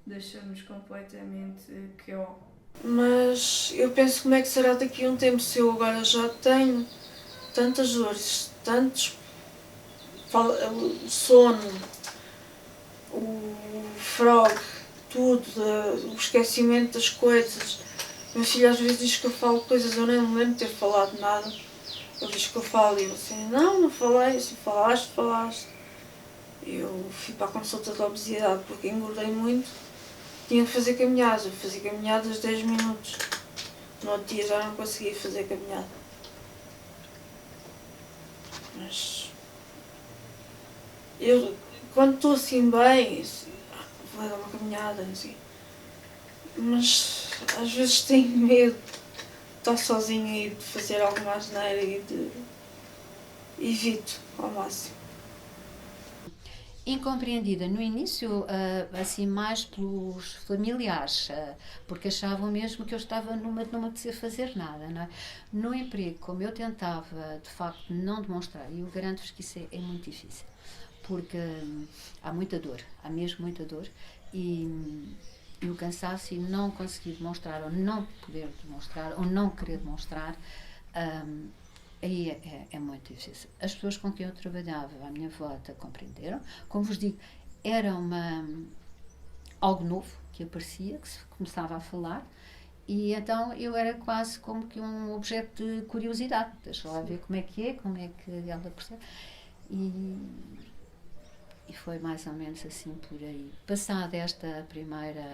deixa-nos completamente KO. Mas eu penso como é que será daqui a um tempo, se eu agora já tenho tantas dores, tantos sono, o frog, tudo, o esquecimento das coisas. Meu filho às vezes diz que eu falo coisas, eu nem me lembro de ter falado nada. Ele diz que eu falo e eu assim, não falei, assim, falaste. Eu fui para a consulta de obesidade porque engordei muito. Tinha que fazer caminhadas, eu fazia caminhadas 10 minutos. No outro dia já não conseguia fazer caminhada. Mas eu, quando estou assim bem, assim, vou dar uma caminhada, assim. Mas às vezes tenho medo de estar sozinha e de fazer alguma asneira e evito ao máximo. Incompreendida no início, assim mais pelos familiares, porque achavam mesmo que eu estava não me apetecia fazer nada, não é? No emprego, como eu tentava de facto não demonstrar, e eu garanto-vos que isso é muito difícil, porque há muita dor, há mesmo muita dor, e o cansaço e não conseguir demonstrar, ou não poder demonstrar, ou não querer demonstrar, aí é muito difícil. As pessoas com quem eu trabalhava à minha volta compreenderam. Como vos digo, era algo novo que aparecia, que se começava a falar, e então eu era quase como que um objeto de curiosidade. Deixa lá ver como é que ela percebe. E foi mais ou menos assim por aí. Passada esta primeira,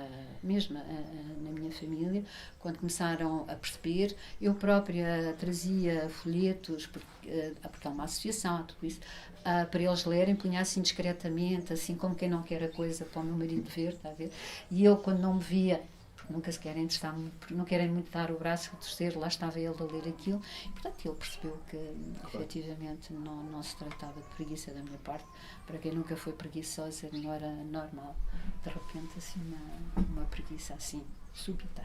mesmo na minha família, quando começaram a perceber, eu própria trazia folhetos, porque há uma associação, há tudo isso, para eles lerem, punha assim discretamente, assim como quem não quer a coisa para o meu marido ver, está a ver? E eu, quando não me via, porque nunca se querem testar, não querem muito dar o braço a torcer, lá estava ele a ler aquilo, e portanto ele percebeu que efetivamente não se tratava de preguiça da minha parte. Para quem nunca foi preguiçosa, não era normal, de repente assim uma preguiça assim súbita.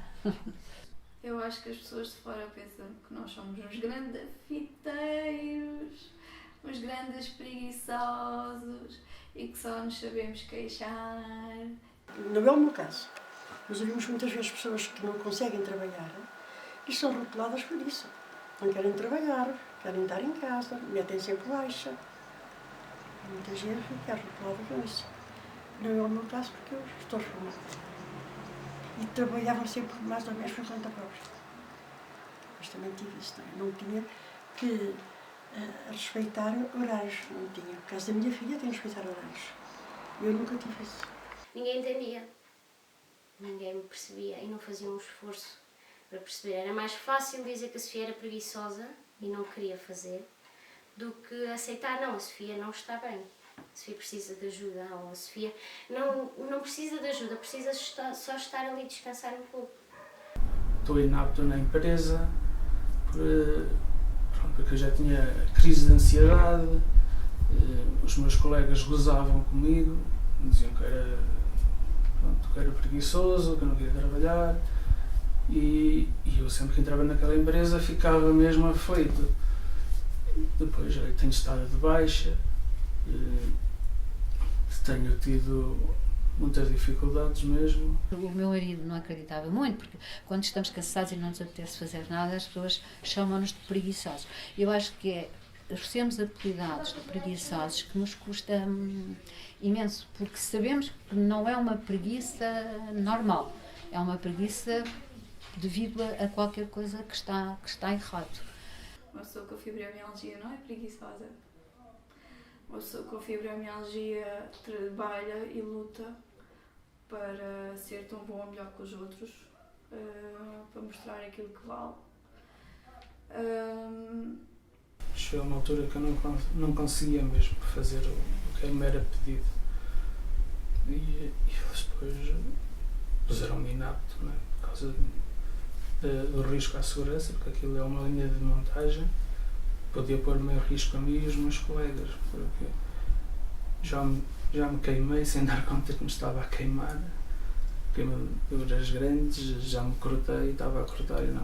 Eu acho que as pessoas de fora pensam que nós somos uns grandes fiteiros, uns grandes preguiçosos e que só nos sabemos queixar. Não é o meu caso. Nós ouvimos muitas vezes pessoas que não conseguem trabalhar e são rotuladas por isso. Não querem trabalhar, querem estar em casa, metem sempre baixa. Muita gente fica rotulada com isso. Não é o meu caso porque eu estou reformada. E trabalhava sempre mais ou menos por conta própria. Mas também tive isso, não tinha que respeitar horários, não tinha. No caso da minha filha, tem que respeitar horários. Eu nunca tive isso. Ninguém entendia. Ninguém me percebia e não fazia um esforço para perceber. Era mais fácil dizer que a Sofia era preguiçosa e não queria fazer do que aceitar, não, a Sofia não está bem. A Sofia precisa de ajuda, ou a Sofia não precisa de ajuda, precisa só estar ali e descansar um pouco. Estou inapto na empresa, porque eu já tinha crise de ansiedade, os meus colegas gozavam comigo, diziam que era preguiçoso, que eu não queria trabalhar, e eu sempre que entrava naquela empresa ficava mesmo aflito. Depois eu tenho estado de baixa, tenho tido muitas dificuldades mesmo. O meu marido não acreditava muito, porque quando estamos cansados e não nos apetece fazer nada, as pessoas chamam-nos de preguiçosos. Eu acho que sermos apelidados de preguiçosos que nos custa imenso, porque sabemos que não é uma preguiça normal, é uma preguiça devido a qualquer coisa que está errado. Uma pessoa com fibromialgia não é preguiçosa. Uma pessoa com fibromialgia trabalha e luta para ser tão bom ou melhor que os outros, para mostrar aquilo que vale. Chegou uma altura que eu não conseguia mesmo fazer o que me era pedido. E eles depois puseram-me inapto, não é? Por causa do risco à segurança, porque aquilo é uma linha de montagem, podia pôr-me em risco a mim e os meus colegas, porque já me queimei sem dar conta que me estava a queimar, queimaduras grandes, já me cortei, estava a cortar e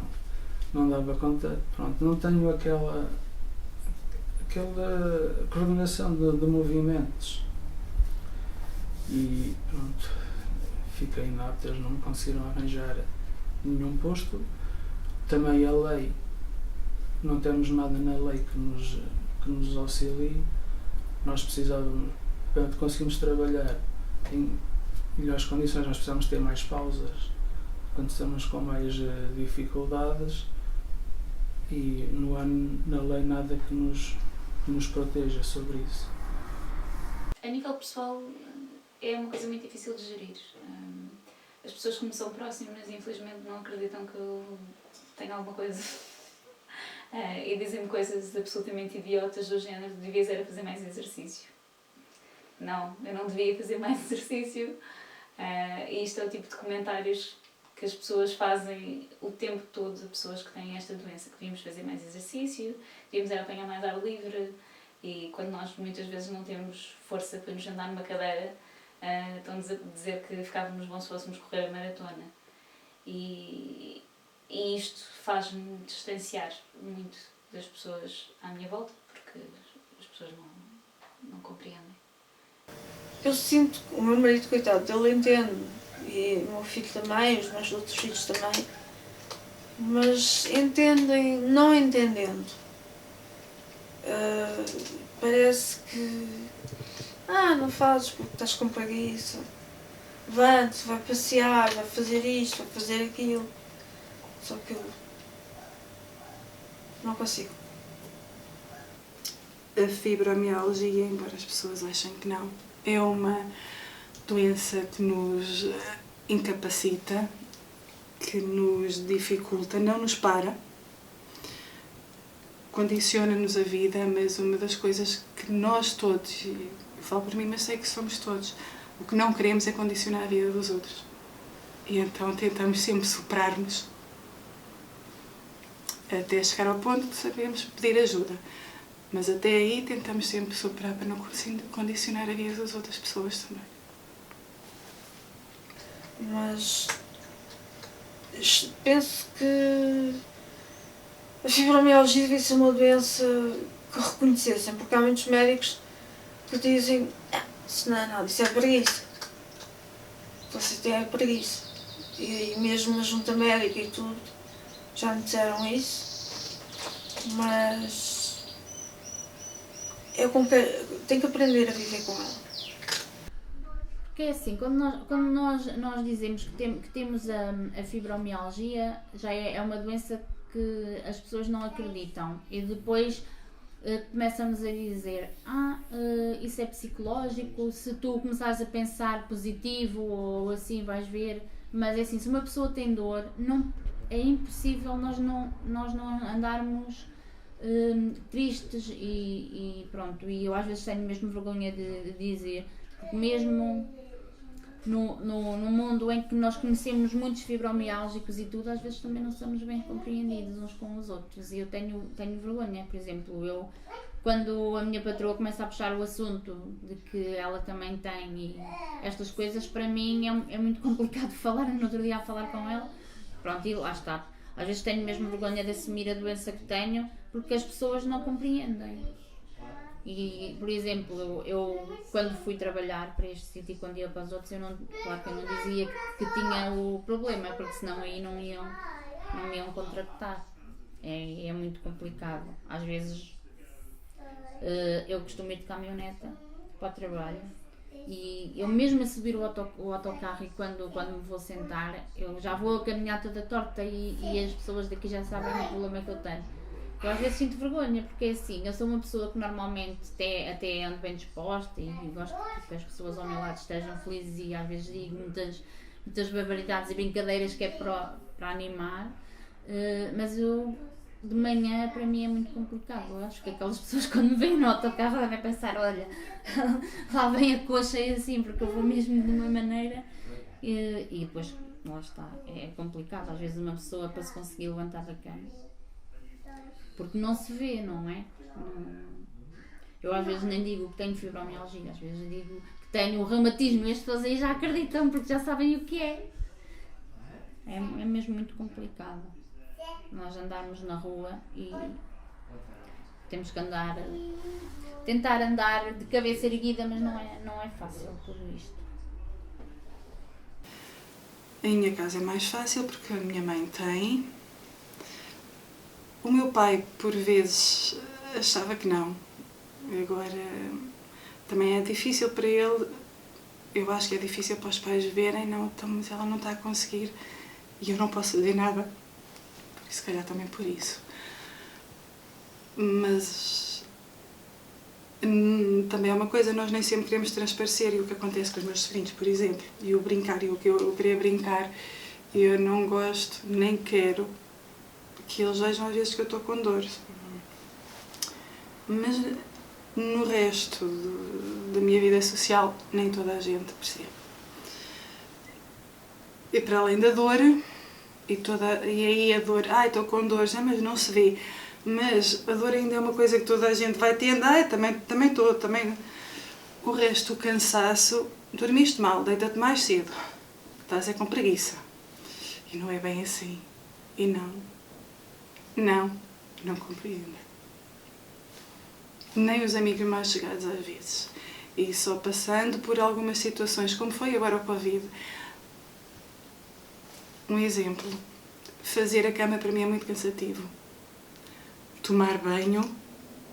não dava conta, pronto, não tenho aquela coordenação de movimentos e pronto, fiquei inapto, eles não me conseguiram arranjar nenhum posto. Também a lei, não temos nada na lei que nos auxilie. Nós precisávamos, para conseguirmos trabalhar em melhores condições, nós precisamos ter mais pausas quando estamos com mais dificuldades, e não há na lei nada que nos proteja sobre isso. A nível pessoal é uma coisa muito difícil de gerir. As pessoas que me são próximas, infelizmente, não acreditam que eu tenho alguma coisa e dizem-me coisas absolutamente idiotas do género: devias era fazer mais exercício. Não, eu não devia fazer mais exercício. E isto é o tipo de comentários que as pessoas fazem o tempo todo, as pessoas que têm esta doença, que devíamos fazer mais exercício, devíamos era apanhar mais ar livre, e quando nós muitas vezes não temos força para nos andar numa cadeira, estão-nos a dizer que ficávamos bons se fôssemos correr a maratona. E isto faz-me distanciar muito das pessoas à minha volta, porque as pessoas não compreendem. Eu sinto que o meu marido, coitado, ele entende, e o meu filho também, os meus outros filhos também, mas entendem, não entendendo. Parece que não fazes porque estás com preguiça, levante, vai passear, vai fazer isto, vai fazer aquilo. Só que eu não consigo. A fibromialgia, embora as pessoas achem que não, é uma doença que nos incapacita, que nos dificulta, não nos para, condiciona-nos a vida, mas uma das coisas que nós todos, e eu falo por mim, mas sei que somos todos, o que não queremos é condicionar a vida dos outros. E então tentamos sempre superar-nos até chegar ao ponto de sabemos pedir ajuda. Mas até aí tentamos sempre superar para não condicionar a vida das outras pessoas também. Mas penso que a fibromialgia devia ser uma doença que reconhecessem, porque há muitos médicos que dizem: isso não é nada, isso é preguiça. Você tem preguiça. E mesmo na junta médica e tudo, já me disseram isso. Mas eu tenho que aprender a viver com ela. Porque é assim, quando nós dizemos que temos a fibromialgia, já é uma doença que as pessoas não acreditam, e depois começam-nos a dizer: isso é psicológico, se tu começares a pensar positivo ou assim vais ver. Mas é assim, se uma pessoa tem dor, é impossível nós não andarmos tristes e pronto. E eu às vezes tenho mesmo vergonha de dizer, porque mesmo no mundo em que nós conhecemos muitos fibromiálgicos e tudo, às vezes também não somos bem compreendidos uns com os outros, e eu tenho vergonha. Por exemplo, quando a minha patroa começa a puxar o assunto de que ela também tem e estas coisas, para mim é muito complicado falar. No outro dia a falar com ela, pronto, e lá está. Às vezes tenho mesmo vergonha de assumir a doença que tenho, porque as pessoas não compreendem. E, por exemplo, eu quando fui trabalhar para este sítio e quando ia para os outros, claro que eu não dizia que tinha o problema, porque senão aí não me iam contratar. É muito complicado. Às vezes Eu costumo ir de caminhoneta para o trabalho e eu mesmo a subir o autocarro e quando me vou sentar, eu já vou a caminhar toda torta e as pessoas daqui já sabem o problema que eu tenho. Eu às vezes sinto vergonha, porque é assim, eu sou uma pessoa que normalmente até ando bem disposta e gosto que as pessoas ao meu lado estejam felizes e às vezes digo muitas barbaridades e brincadeiras que é para animar, mas eu de manhã para mim é muito complicado. Eu acho que aquelas pessoas quando me veem no autocarro devem pensar, olha, lá vem a coxa e assim, porque eu vou mesmo de uma maneira e depois lá está, é complicado às vezes uma pessoa para se conseguir levantar da cama. Porque não se vê, não é? Eu às vezes nem digo que tenho fibromialgia, às vezes digo que tenho reumatismo e as pessoas aí já acreditam porque já sabem o que é. É mesmo muito complicado. Nós andarmos na rua e temos que tentar andar de cabeça erguida, mas não é fácil tudo isto. Em minha casa é mais fácil porque a minha mãe tem. O meu pai, por vezes, achava que não. Agora, também é difícil para ele. Eu acho que é difícil para os pais verem, não, então, mas ela não está a conseguir e eu não posso fazer nada. Por isso, se calhar também por isso. Mas também é uma coisa, nós nem sempre queremos transparecer e o que acontece com os meus sobrinhos, por exemplo, e o brincar, e o que eu queria brincar, eu não gosto, nem quero que eles vejam às vezes que eu estou com dor. Mas no resto da minha vida social nem toda a gente percebe. E para além da dor, e aí a dor, estou com dor, já, mas não se vê. Mas a dor ainda é uma coisa que toda a gente vai tendo, também estou. O resto, o cansaço, dormiste mal, deita-te mais cedo, estás com preguiça. E não é bem assim. E não compreendo. Nem os amigos mais chegados às vezes. E só passando por algumas situações, como foi agora o Covid. Um exemplo, fazer a cama para mim é muito cansativo. Tomar banho,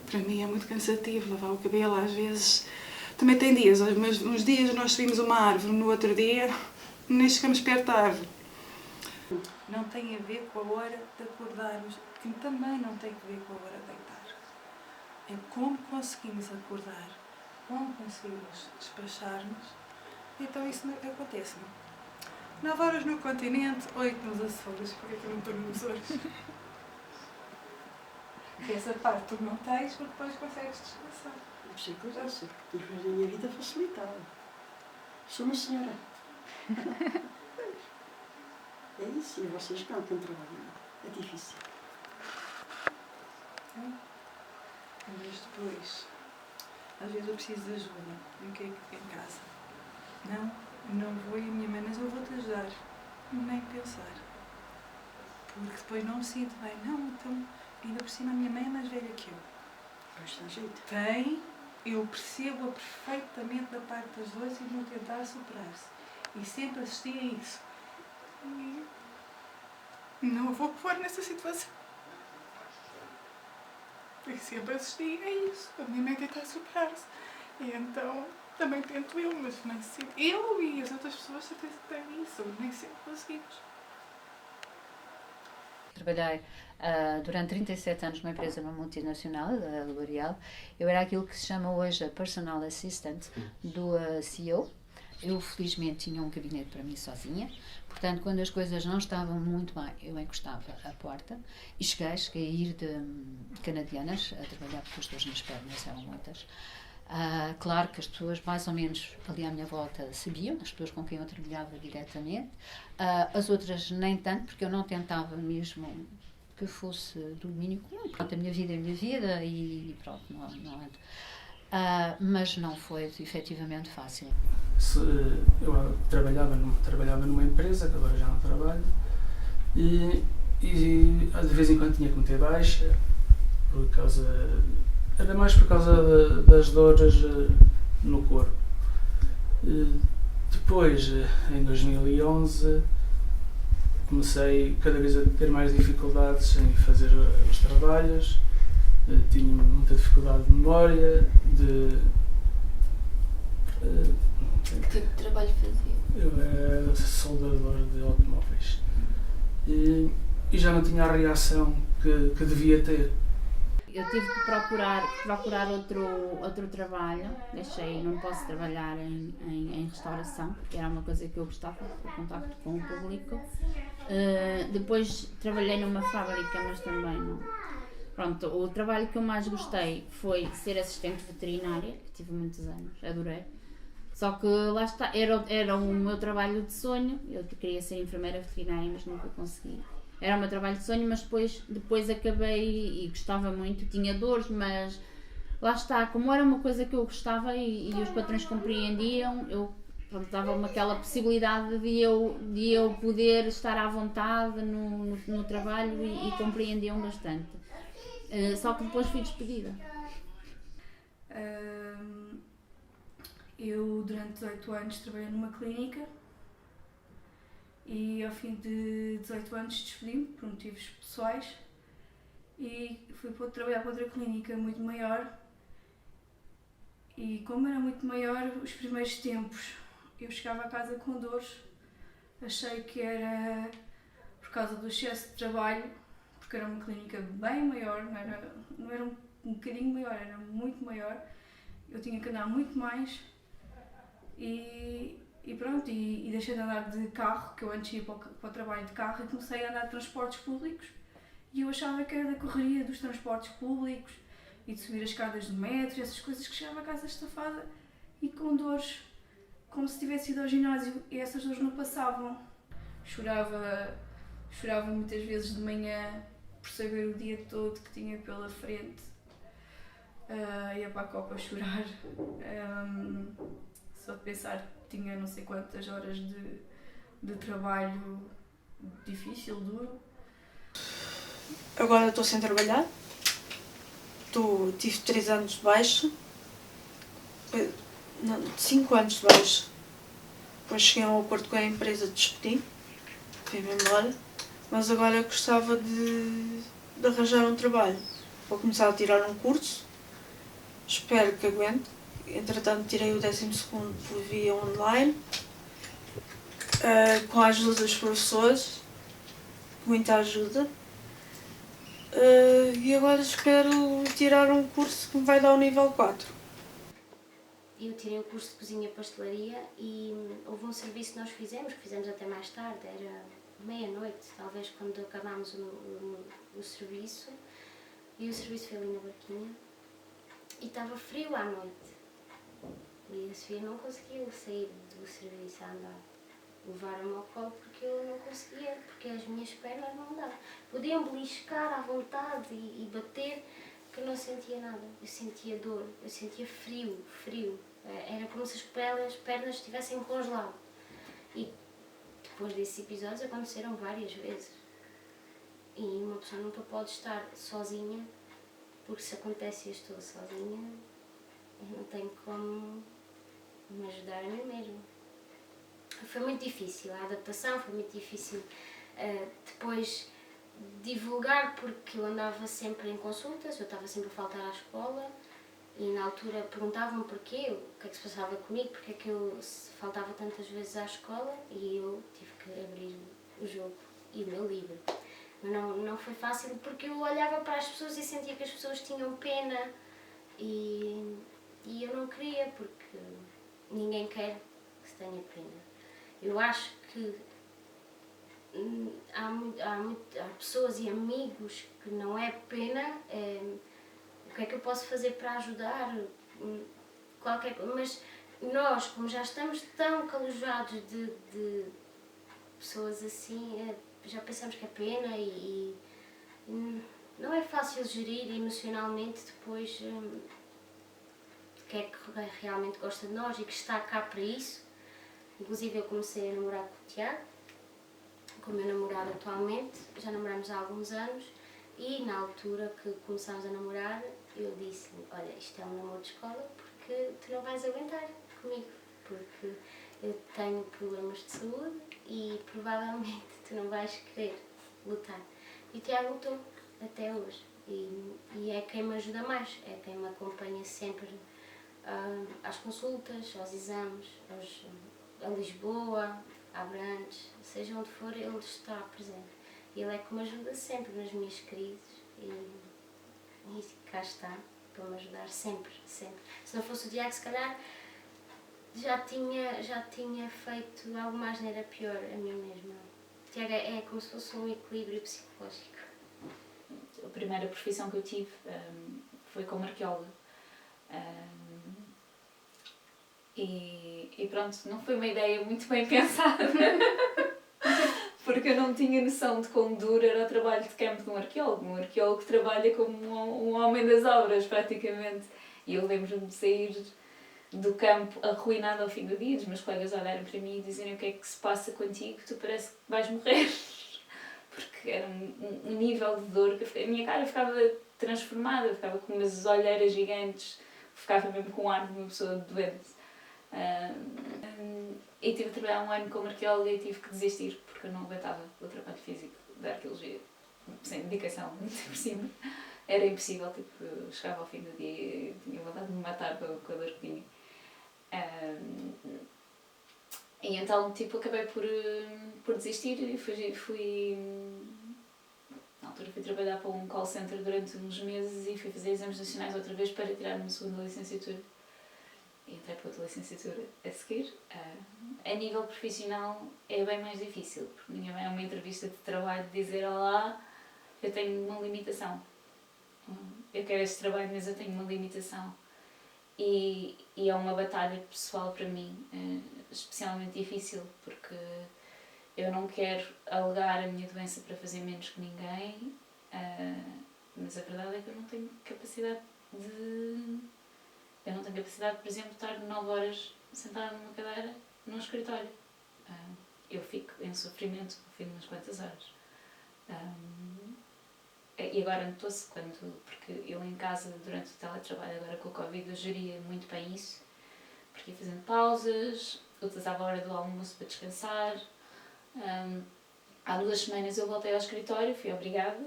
para mim é muito cansativo. Lavar o cabelo às vezes. Também tem dias, uns dias nós subimos uma árvore, no outro dia nem chegamos perto da árvore. Não tem a ver com a hora de acordarmos, que também não tem a ver com a hora de deitar. É como conseguimos acordar, como conseguimos despachar-nos. Então isso acontece-me. 9 horas no continente, 8 nos Açores. Porque é que eu não estou nos Açores? Essa parte tu não tens, porque depois consegues descansar. Não sei coisa, sei que tu fez a minha vida facilitada. Sou uma senhora. É isso, e vocês que não têm trabalho. É difícil. Mas depois, às vezes eu preciso de ajuda. Eu quero ficar em casa. Não vou e a minha mãe, mas eu vou-te ajudar. Nem pensar. Porque depois não me sinto bem. Então, ainda por cima a minha mãe é mais velha que eu. Pois dá jeito. Eu percebo-a perfeitamente da parte das duas e vou tentar superar-se. E sempre assisti a isso. E não vou pôr nessa situação. E sempre assisti a isso. A minha mãe tentar superar-se. E então também tento eu, mas nem sempre. Eu e as outras pessoas têm isso, nem sempre conseguimos. Trabalhei durante 37 anos numa empresa multinacional, a L'Oréal. Eu era aquilo que se chama hoje a personal assistant do CEO. Eu, felizmente, tinha um gabinete para mim sozinha. Portanto, quando as coisas não estavam muito bem, eu encostava à porta e cheguei a ir de canadianas a trabalhar, porque as dores nas pernas eram muitas. Claro que as pessoas mais ou menos ali à minha volta sabiam, as pessoas com quem eu trabalhava diretamente, as outras nem tanto, porque eu não tentava mesmo que fosse do domínio comum. Pronto, a minha vida é a minha vida e pronto, não ando. Mas não foi efetivamente fácil. Eu trabalhava numa empresa, que agora já não trabalho, e de vez em quando tinha que meter baixa, era mais por causa das dores no corpo. Depois, em 2011, comecei cada vez a ter mais dificuldades em fazer os trabalhos tinha muita dificuldade de memória, Que tipo de trabalho fazia? eu era soldador de automóveis e já não tinha a reação que devia ter. Eu tive que procurar outro trabalho. Não posso trabalhar em restauração, porque era uma coisa que eu gostava, o contacto com o público. Depois trabalhei numa fábrica, mas também não. Pronto, o trabalho que eu mais gostei foi ser assistente veterinária, que tive muitos anos, adorei. Só que lá está, era o meu trabalho de sonho. Eu queria ser enfermeira veterinária, mas nunca consegui. Era o meu trabalho de sonho, mas depois acabei e gostava muito, tinha dores, mas lá está, como era uma coisa que eu gostava e os patrões compreendiam, dava-me aquela possibilidade de eu poder estar à vontade no trabalho e compreendiam bastante. Só que depois fui despedida. Eu, durante 18 anos, trabalhei numa clínica e, ao fim de 18 anos, despedi-me por motivos pessoais e fui trabalhar para outra clínica muito maior. E, como era muito maior, os primeiros tempos eu chegava a casa com dores. Achei que era por causa do excesso de trabalho, porque era uma clínica bem maior, não era um bocadinho maior, era muito maior. Eu tinha que andar muito mais e pronto, e deixei de andar de carro, que eu antes ia para o trabalho de carro, e comecei a andar de transportes públicos. E eu achava que era da correria dos transportes públicos e de subir as escadas do metro, essas coisas, que chegava a casa estafada e com dores, como se tivesse ido ao ginásio, e essas dores não passavam. Chorava muitas vezes de manhã por saber o dia todo que tinha pela frente. Ia para a copa chorar. Só de pensar que tinha não sei quantas horas de trabalho difícil, duro. Agora estou sem trabalhar. Tive 3 anos de baixa. 5 anos de baixa. Depois cheguei a um acordo com a empresa de despedir. Fui-me embora. Mas agora eu gostava de arranjar um trabalho. Vou começar a tirar um curso. Espero que aguente. Entretanto, tirei o 12º por via online, com a ajuda dos professores, muita ajuda. E agora espero tirar um curso que me vai dar o nível 4. Eu tirei o curso de cozinha e pastelaria e houve um serviço que nós fizemos até mais tarde, era meia-noite, talvez, quando acabámos o serviço. E o serviço foi ali na Barquinha e estava frio à noite. E a Sofia não conseguiu sair do serviço a andar. Levaram-me ao colo porque eu não conseguia, porque as minhas pernas não andavam. Podiam beliscar à vontade e bater, que eu não sentia nada. Eu sentia dor, eu sentia frio. Era como se as pernas estivessem congeladas. E depois desses episódios aconteceram várias vezes. E uma pessoa nunca pode estar sozinha, porque se acontece e eu estou sozinha, eu não tenho como me ajudar a mim mesma. Foi muito difícil a adaptação, foi muito difícil depois divulgar, porque eu andava sempre em consultas, eu estava sempre a faltar à escola e na altura perguntavam-me porquê, o que é que se passava comigo, porque é que eu faltava tantas vezes à escola, e eu tive que abrir o jogo e o meu livro. Mas não foi fácil, porque eu olhava para as pessoas e sentia que as pessoas tinham pena e eu não queria, porque ninguém quer que se tenha pena. Eu acho que há pessoas e amigos que não é pena. O que é que eu posso fazer para ajudar? Qualquer coisa. Mas nós, como já estamos tão calojados de pessoas assim, já pensamos que é pena e não é fácil gerir emocionalmente depois que é que realmente gosta de nós e que está cá para isso. Inclusive eu comecei a namorar com o Tiago, com o meu namorado atualmente, já namoramos há alguns anos, e na altura que começámos a namorar eu disse-lhe: olha, isto é um namoro de escola porque tu não vais aguentar comigo, porque eu tenho problemas de saúde e provavelmente tu não vais querer lutar. E o Tiago lutou até hoje. E é quem me ajuda mais, é quem me acompanha sempre às consultas, aos exames, a Lisboa, a Abrantes, seja onde for, ele está presente. Ele é que me ajuda sempre nas minhas crises e cá está, para me ajudar sempre, sempre. Se não fosse o Tiago, se calhar já tinha feito algo mais, não era pior a mim mesma. O Tiago é como se fosse um equilíbrio psicológico. A primeira profissão que eu tive foi como arqueóloga. E pronto, não foi uma ideia muito bem pensada, porque eu não tinha noção de quão duro era o trabalho de campo de um arqueólogo. Um arqueólogo trabalha como um homem das obras, praticamente. E eu lembro-me de sair do campo arruinado ao fim do dia, os meus colegas olharem para mim e dizerem: o que é que se passa contigo, tu parece que vais morrer. Porque era um nível de dor que a minha cara ficava transformada, ficava com umas olheiras gigantes, ficava mesmo com o ar de uma pessoa doente. E tive a trabalhar um ano como arqueóloga e tive que desistir porque eu não aguentava o trabalho físico da arqueologia, sem dedicação, muito por cima. Era impossível, tipo, eu chegava ao fim do dia e tinha vontade de me matar com a dor que tinha. E então, tipo, acabei por desistir e fui na altura fui trabalhar para um call center durante uns meses e fui fazer exames nacionais outra vez para tirar uma segunda licenciatura. E entrei para outra licenciatura a seguir. A nível profissional é bem mais difícil, porque ninguém vai a uma entrevista de trabalho dizer: olá, eu tenho uma limitação. Eu quero este trabalho, mas eu tenho uma limitação. E é uma batalha pessoal para mim, especialmente difícil, porque eu não quero alegar a minha doença para fazer menos que ninguém, mas a verdade é que eu não tenho capacidade por exemplo, de estar 9 horas sentada numa cadeira num escritório. Eu fico em sofrimento ao fim de umas quantas horas. E agora notou-se porque eu em casa, durante o teletrabalho, agora com o Covid, eu geria muito bem isso, porque ia fazendo pausas, utilizava a hora do almoço para descansar. Há 2 semanas eu voltei ao escritório, fui obrigada,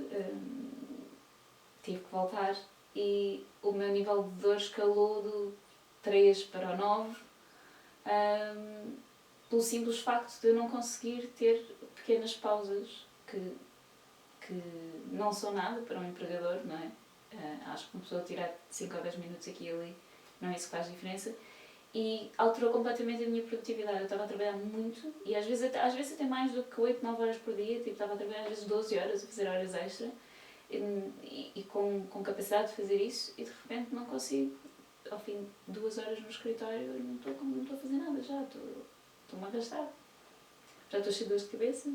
tive que voltar, e o meu nível de dor escalou do 3 para o 9, pelo simples facto de eu não conseguir ter pequenas pausas que não são nada para um empregador, não é? Acho que uma pessoa tirar 5 ou 10 minutos aqui e ali não é isso que faz diferença. E alterou completamente a minha produtividade. Eu estava a trabalhar muito e às vezes até mais do que 8, 9 horas por dia. Tipo, estava a trabalhar às vezes 12 horas, a fazer horas extra e com capacidade de fazer isso, e de repente não consigo. Ao fim de 2 horas no escritório não estou a fazer nada, já estou-me a arrastar. Já estou cheia de dores de cabeça.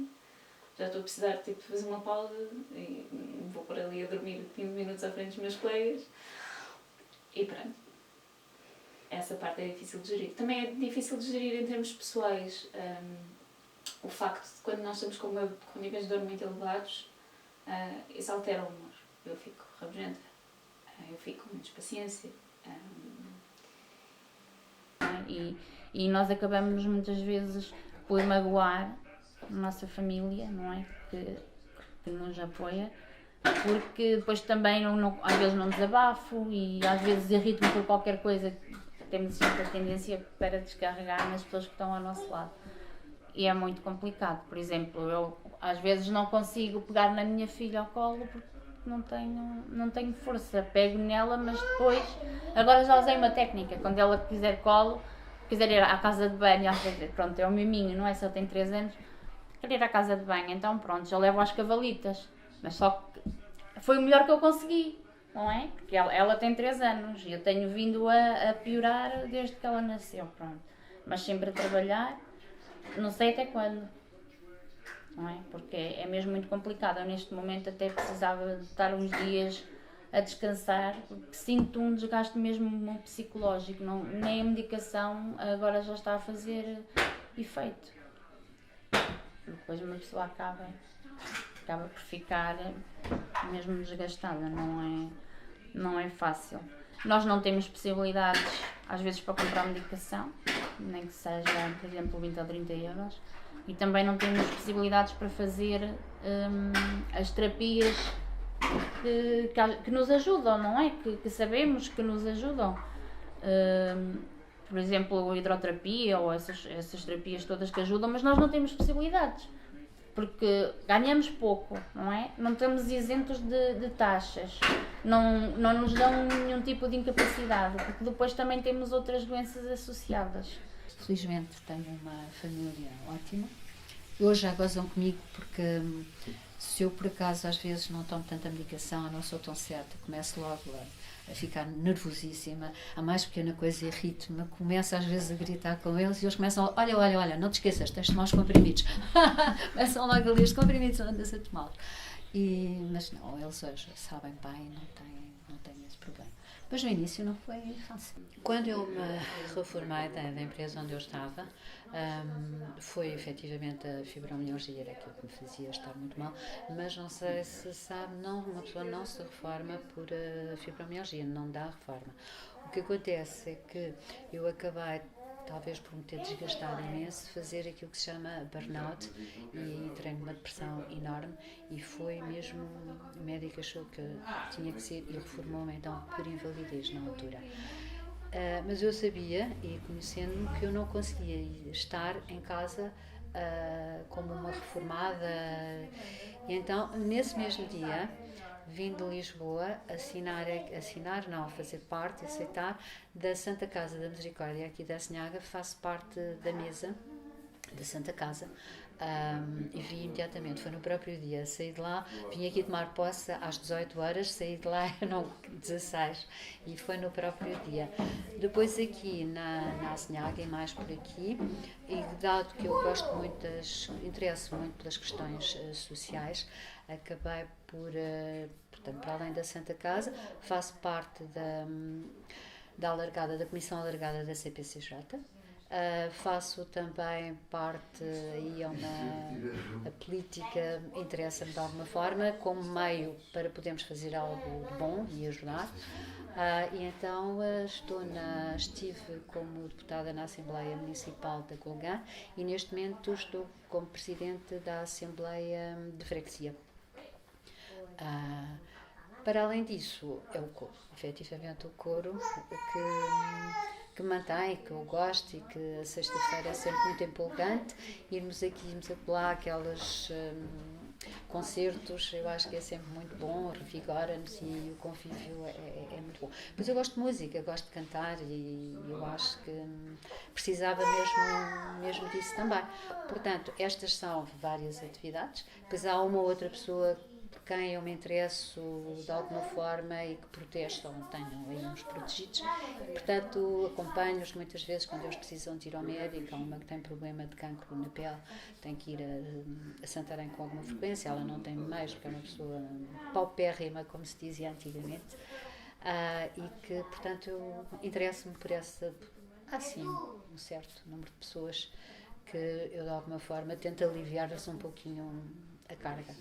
Já estou a precisar de fazer uma pausa e vou por ali a dormir 15 minutos à frente dos meus colegas. E pronto. Essa parte é difícil de gerir. Também é difícil de gerir em termos pessoais. O facto de quando nós estamos com níveis de dor muito elevados, isso altera o humor. Eu fico rabugenta. Eu fico com menos paciência. E nós acabamos muitas vezes por magoar a nossa família, não é? Que nos apoia, porque depois também às vezes não desabafo e às vezes irrito-me por qualquer coisa. Temos sempre a tendência para descarregar nas pessoas que estão ao nosso lado. E é muito complicado. Por exemplo, eu às vezes não consigo pegar na minha filha ao colo porque não tenho força. Pego nela, mas depois... Agora já usei uma técnica. Quando ela quiser colo, quiser ir à casa de banho, pronto, é o miminho, não é? Se ela tem 3 anos, quer ir à casa de banho, então pronto, já levo às cavalitas. Mas só que foi o melhor que eu consegui, não é? Porque ela tem 3 anos e eu tenho vindo a piorar desde que ela nasceu, pronto. Mas sempre a trabalhar, não sei até quando, não é? Porque é mesmo muito complicado. Eu neste momento até precisava de estar uns dias a descansar, porque sinto um desgaste mesmo psicológico, nem a medicação agora já está a fazer efeito. Depois uma pessoa acaba por ficar mesmo desgastada, não é fácil. Nós não temos possibilidades, às vezes, para comprar medicação, nem que seja, por exemplo, 20 ou 30 euros, e também não temos possibilidades para fazer as terapias que nos ajudam, não é? Que sabemos que nos ajudam. Por exemplo, a hidroterapia ou essas terapias todas que ajudam, mas nós não temos possibilidades. Porque ganhamos pouco, não é? Não estamos isentos de taxas, não nos dão nenhum tipo de incapacidade, porque depois também temos outras doenças associadas. Felizmente tenho uma família ótima. Hoje já gozam comigo porque se eu por acaso às vezes não tomo tanta medicação, não sou tão certa, começo logo a ficar nervosíssima, a mais pequena coisa irrita-me, começo às vezes a gritar com eles e eles começam, olha, não te esqueças, tens de tomar os comprimidos. Começam logo a ler os comprimidos, anda-se a tomá-los. Mas não, eles hoje sabem bem, não têm esse problema. Mas no início não foi fácil. Quando eu me reformei da empresa onde eu estava, foi efetivamente a fibromialgia, era aquilo que me fazia estar muito mal, mas não sei se sabe, uma pessoa não se reforma por fibromialgia, não dá reforma. O que acontece é que eu acabei, talvez por me ter desgastado imenso, fazer aquilo que se chama burnout e entrei numa depressão enorme e foi mesmo, o médico achou que tinha que ser e reformou-me então por invalidez na altura. Mas eu sabia, e conhecendo-me, que eu não conseguia estar em casa como uma reformada. E então, nesse mesmo dia, vim de Lisboa fazer parte, aceitar da Santa Casa da Misericórdia aqui da Assenhaga, faço parte da mesa da Santa Casa. E vim imediatamente, foi no próprio dia, saí de lá, vim aqui tomar posse às 18 horas, saí de lá eram 16 e foi no próprio dia. Depois aqui na Assenhaga e mais por aqui, e dado que eu gosto muito interesso muito pelas questões sociais, acabei portanto, para além da Santa Casa, faço parte da Comissão Alargada da CPCJ. Faço também parte, a política interessa-me de alguma forma, como meio para podermos fazer algo de bom e ajudar. E então estive como deputada na Assembleia Municipal da Colgã e neste momento estou como presidente da Assembleia de Freguesia. Para além disso, é o coro, efetivamente o coro que mantém, que eu gosto e que a sexta-feira é sempre muito empolgante, irmos aqui, irmos acolá aqueles concertos, eu acho que é sempre muito bom, revigora-nos e o convívio é muito bom. Mas eu gosto de música, gosto de cantar e eu acho que precisava mesmo disso também. Portanto, estas são várias atividades, depois há uma ou outra pessoa por quem eu me interesso de alguma forma e que protestam, tenham aí uns protegidos. Portanto, acompanho-os muitas vezes quando eles precisam de ir ao médico. Há uma que tem problema de cancro na pele, tem que ir a Santarém com alguma frequência, ela não tem meios, porque é uma pessoa paupérrima, como se dizia antigamente, e que, portanto, eu interesso-me por há sim um certo número de pessoas que eu de alguma forma tento aliviar-lhes um pouquinho a carga.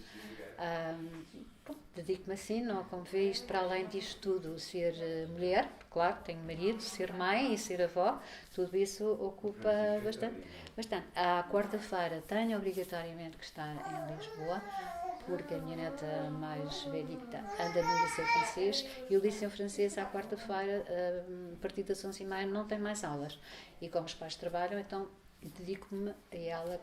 Dedico-me assim, não, como vê isto, para além disto tudo, ser mulher, claro, tenho marido, ser mãe e ser avó, tudo isso ocupa bastante. À quarta-feira tenho obrigatoriamente que estar em Lisboa, porque a minha neta mais velhita anda no Liceu Francês e o Liceu Francês à quarta-feira, a partir das 11h30, não tem mais aulas. E como os pais trabalham, então dedico-me a ela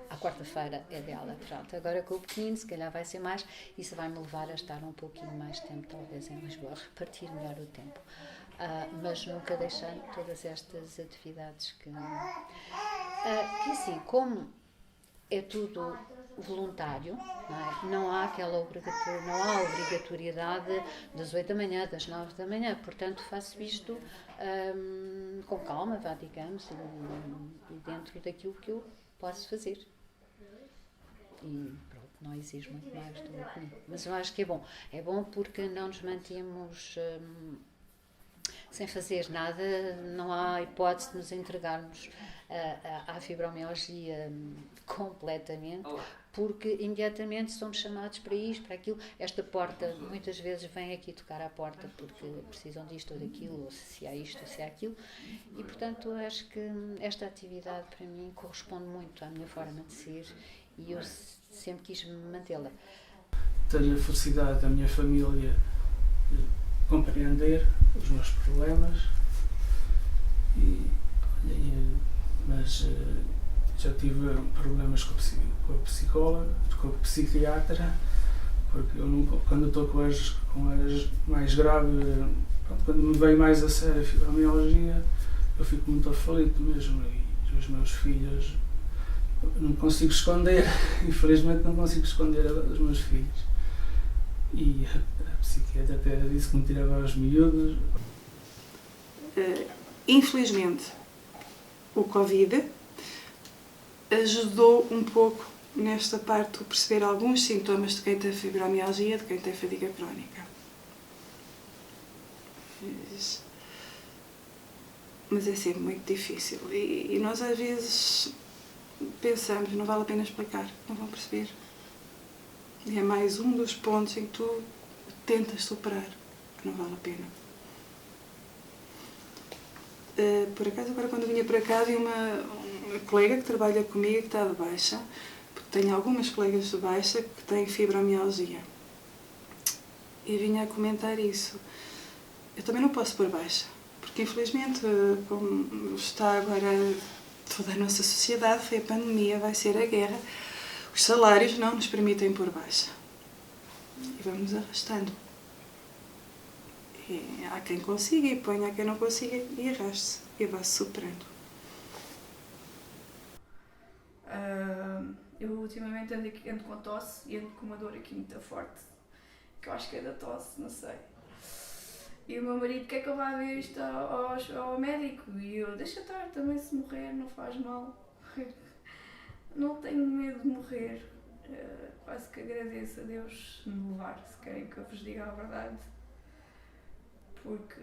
à quarta-feira é dela. Pronto, agora com o pequenino, se calhar vai ser mais, isso vai-me levar a estar um pouquinho mais tempo, talvez, em Lisboa, a repartir melhor o tempo. Mas nunca deixando todas estas atividades que assim, como é tudo voluntário, não há aquela obrigatoriedade das 8 da manhã, das 9 da manhã, portanto faço isto com calma, digamos, e dentro daquilo que eu posso fazer. E pronto, não exijo muito mais do que. Mas eu acho que é bom porque não nos mantemos sem fazer nada, não há hipótese de nos entregarmos à fibromialgia completamente, porque imediatamente somos chamados para isto, para aquilo. Esta porta, muitas vezes vem aqui tocar à porta porque precisam disto ou daquilo, ou se há isto ou se há aquilo, e portanto acho que esta atividade para mim corresponde muito à minha forma de ser e eu sempre quis mantê-la. ter a felicidade da minha família de compreender os meus problemas, mas já tive problemas com a psicóloga, com a psiquiatra, porque quando eu estou com as mais graves, quando me veio mais a sério a fibromialgia, eu fico muito aflito mesmo, e os meus filhos não consigo esconder, infelizmente não consigo esconder os meus filhos. E a psiquiatra até disse que me tirava os miúdos. Infelizmente, o Covid ajudou um pouco nesta parte de perceber alguns sintomas de quem tem fibromialgia, de quem tem fadiga crónica. Mas é sempre muito difícil. E nós às vezes pensamos, não vale a pena explicar, não vão perceber. E é mais um dos pontos em que tu tentas superar, que não vale a pena. Por acaso, agora quando vinha para cá, vi uma colega que trabalha comigo que está de baixa, porque tenho algumas colegas de baixa que têm fibromialgia. E vinha a comentar isso. Eu também não posso pôr baixa, porque infelizmente, como está agora toda a nossa sociedade, foi a pandemia, vai ser a guerra, os salários não nos permitem pôr baixa. E vamos arrastando. E há quem consiga e põe, há quem não consiga e arraste-se e vai-se superando. Eu ultimamente ando com tosse e ando com uma dor aqui muito forte, que eu acho que é da tosse, não sei. E o meu marido quer que eu vá ver isto ao médico e eu, deixa estar, também se morrer não faz mal. Não tenho medo de morrer, quase que agradeço a Deus se me levar, se querem que eu vos diga a verdade, porque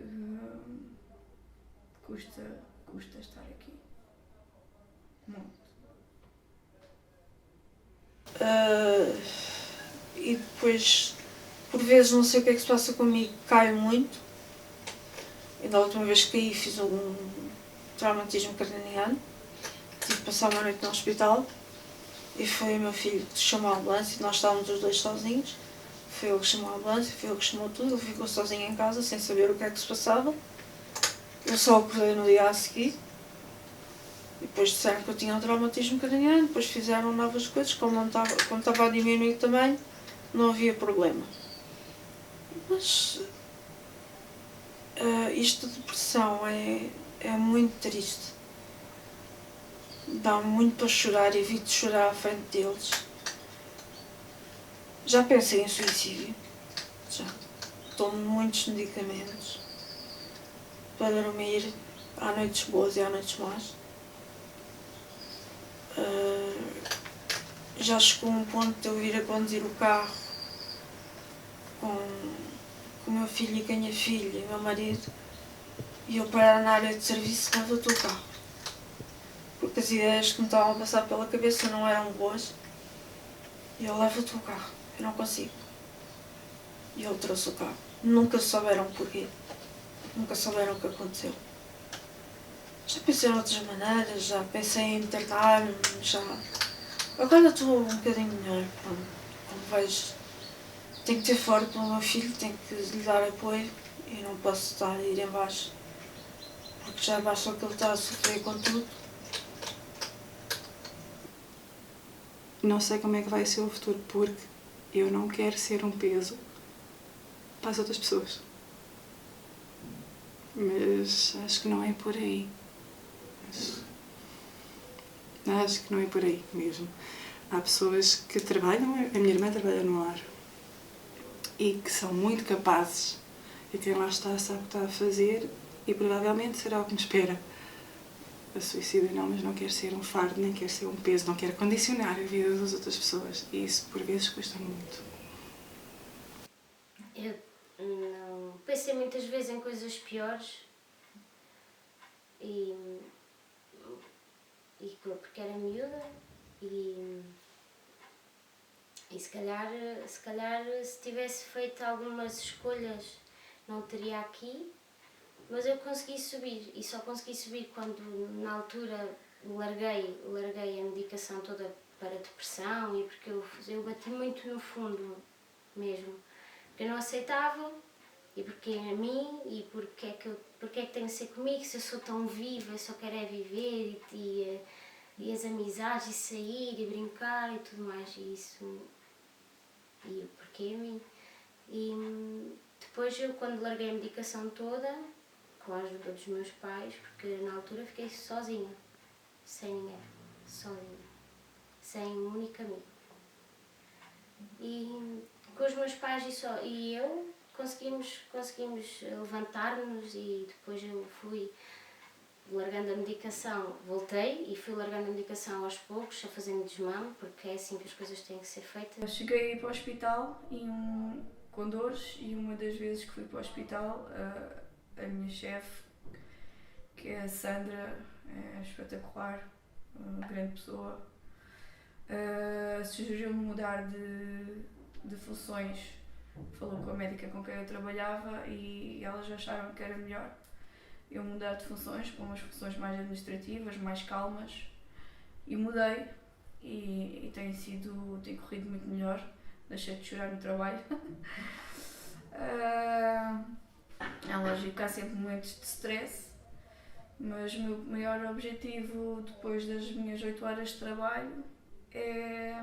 custa estar aqui, muito. E depois, por vezes, não sei o que é que se passa comigo, caio muito. E da última vez que caí fiz um traumatismo craniano, tive que passar uma noite no hospital e foi o meu filho que chamou a ambulância, nós estávamos os dois sozinhos, foi ele que chamou a ambulância, foi ele que chamou tudo, ele ficou sozinho em casa sem saber o que é que se passava. Eu só acordei no dia a seguir, e depois disseram que eu tinha um traumatismo craniano, depois fizeram novas coisas, como estava a diminuir o tamanho, não havia problema. Mas isto de depressão é muito triste. Dá muito para chorar, evito chorar à frente deles. Já pensei em suicídio, já. Tomo muitos medicamentos para dormir. Há noites boas e há noites más. Já chegou um ponto de eu ir a conduzir o carro com o meu filho e com a minha filha e o meu marido e eu parar na área de serviço e leva o teu carro. Porque as ideias que me estavam a passar pela cabeça não eram boas. E eu levo o teu carro, eu não consigo. E ele trouxe o carro. Nunca souberam porquê. Nunca souberam o que aconteceu. Já pensei em outras maneiras, já pensei em internar-me, já... Agora estou um bocadinho melhor, como vejo. Tenho que ter forte pelo meu filho, tenho que lhe dar apoio e não posso estar a ir em baixo. Porque já basta o que ele está a sofrer com tudo. Não sei como é que vai ser o futuro, porque eu não quero ser um peso para as outras pessoas. Mas acho que não é por aí. Acho que não é por aí mesmo. Há pessoas que trabalham, a minha irmã trabalha no ar, e que são muito capazes, e quem lá está sabe o que está a fazer, e provavelmente será o que me espera. A suicídio não, mas não quero ser um fardo, nem quero ser um peso, não quero condicionar a vida das outras pessoas, e isso por vezes custa muito. Eu não pensei muitas vezes em coisas piores, porque era miúda, e se calhar se tivesse feito algumas escolhas não teria aqui, mas eu consegui subir, e só consegui subir quando na altura larguei a medicação toda para depressão, e porque eu bati muito no fundo mesmo. Porque eu não aceitava, e porque é a mim, e porque é que tem que ser comigo, se eu sou tão viva, eu só quero é viver, e as amizades, e sair, e brincar, e tudo mais, e isso, e porque é a mim. E depois eu, quando larguei a medicação toda, com a ajuda dos meus pais, porque na altura fiquei sozinha, sem ninguém, sozinha, sem um único amigo. E com os meus pais e eu conseguimos levantar-nos, e depois eu fui largando a medicação, voltei e fui largando a medicação aos poucos, a fazendo desmame, porque é assim que as coisas têm que ser feitas. Eu cheguei para o hospital com dores, e uma das vezes que fui para o hospital, a minha chefe, que é a Sandra, é espetacular, uma grande pessoa, sugeriu-me mudar de funções. Falou com a médica com quem eu trabalhava e elas acharam que era melhor eu mudar de funções para umas funções mais administrativas, mais calmas, e mudei, e tem corrido muito melhor. Deixei de chorar no trabalho. É lógico que há sempre momentos de stress, mas o meu maior objetivo depois das minhas 8 horas de trabalho é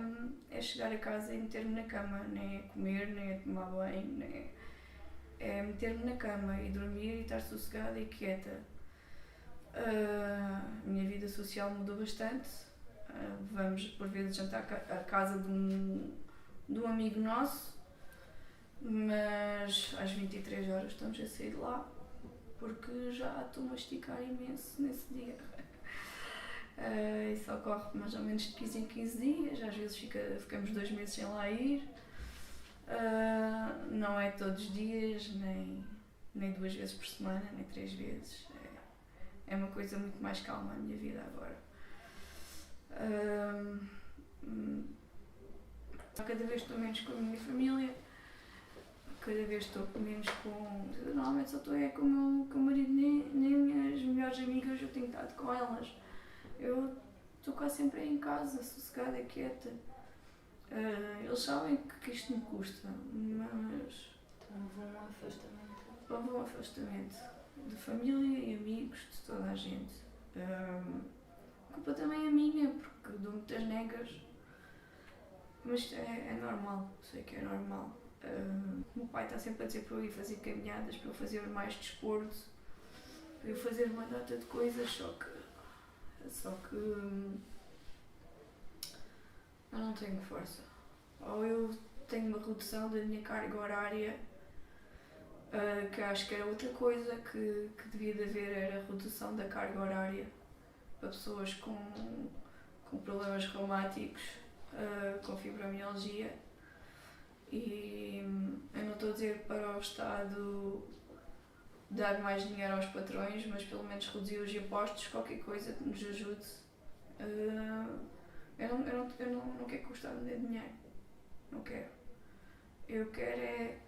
chegar a casa e meter-me na cama, nem é comer, nem é tomar banho, é meter-me na cama e dormir e estar sossegada e quieta. A minha vida social mudou bastante. Vamos por vezes jantar à casa de um amigo nosso, mas às 23 horas estamos a sair de lá, porque já estou-me a esticar imenso nesse dia. Isso ocorre mais ou menos de 15 em 15 dias, às vezes ficamos 2 meses sem lá ir. Não é todos os dias, nem 2 vezes por semana, nem 3 vezes. É uma coisa muito mais calma a minha vida agora. Cada vez estou menos com a minha família, cada vez estou menos com... Normalmente só estou com o meu marido, nem as melhores amigas eu tenho estado com elas. Eu estou quase sempre em casa, sossegada, quieta. Eles sabem que isto me custa, mas... Houve um afastamento de família e amigos, de toda a gente. A culpa também é minha, porque dou muitas negas, mas é normal, sei que é normal. O meu pai está sempre a dizer para eu ir fazer caminhadas, para eu fazer mais desporto, para eu fazer uma data de coisas, só que eu não tenho força. Ou eu tenho uma redução da minha carga horária, que acho que era outra coisa que devia de haver, era a redução da carga horária para pessoas com problemas reumáticos, com fibromialgia. E eu não estou a dizer para o Estado dar mais dinheiro aos patrões, mas pelo menos reduzir os impostos, qualquer coisa que nos ajude. Eu não quero que o Estado me dê dinheiro, não quero. Eu quero é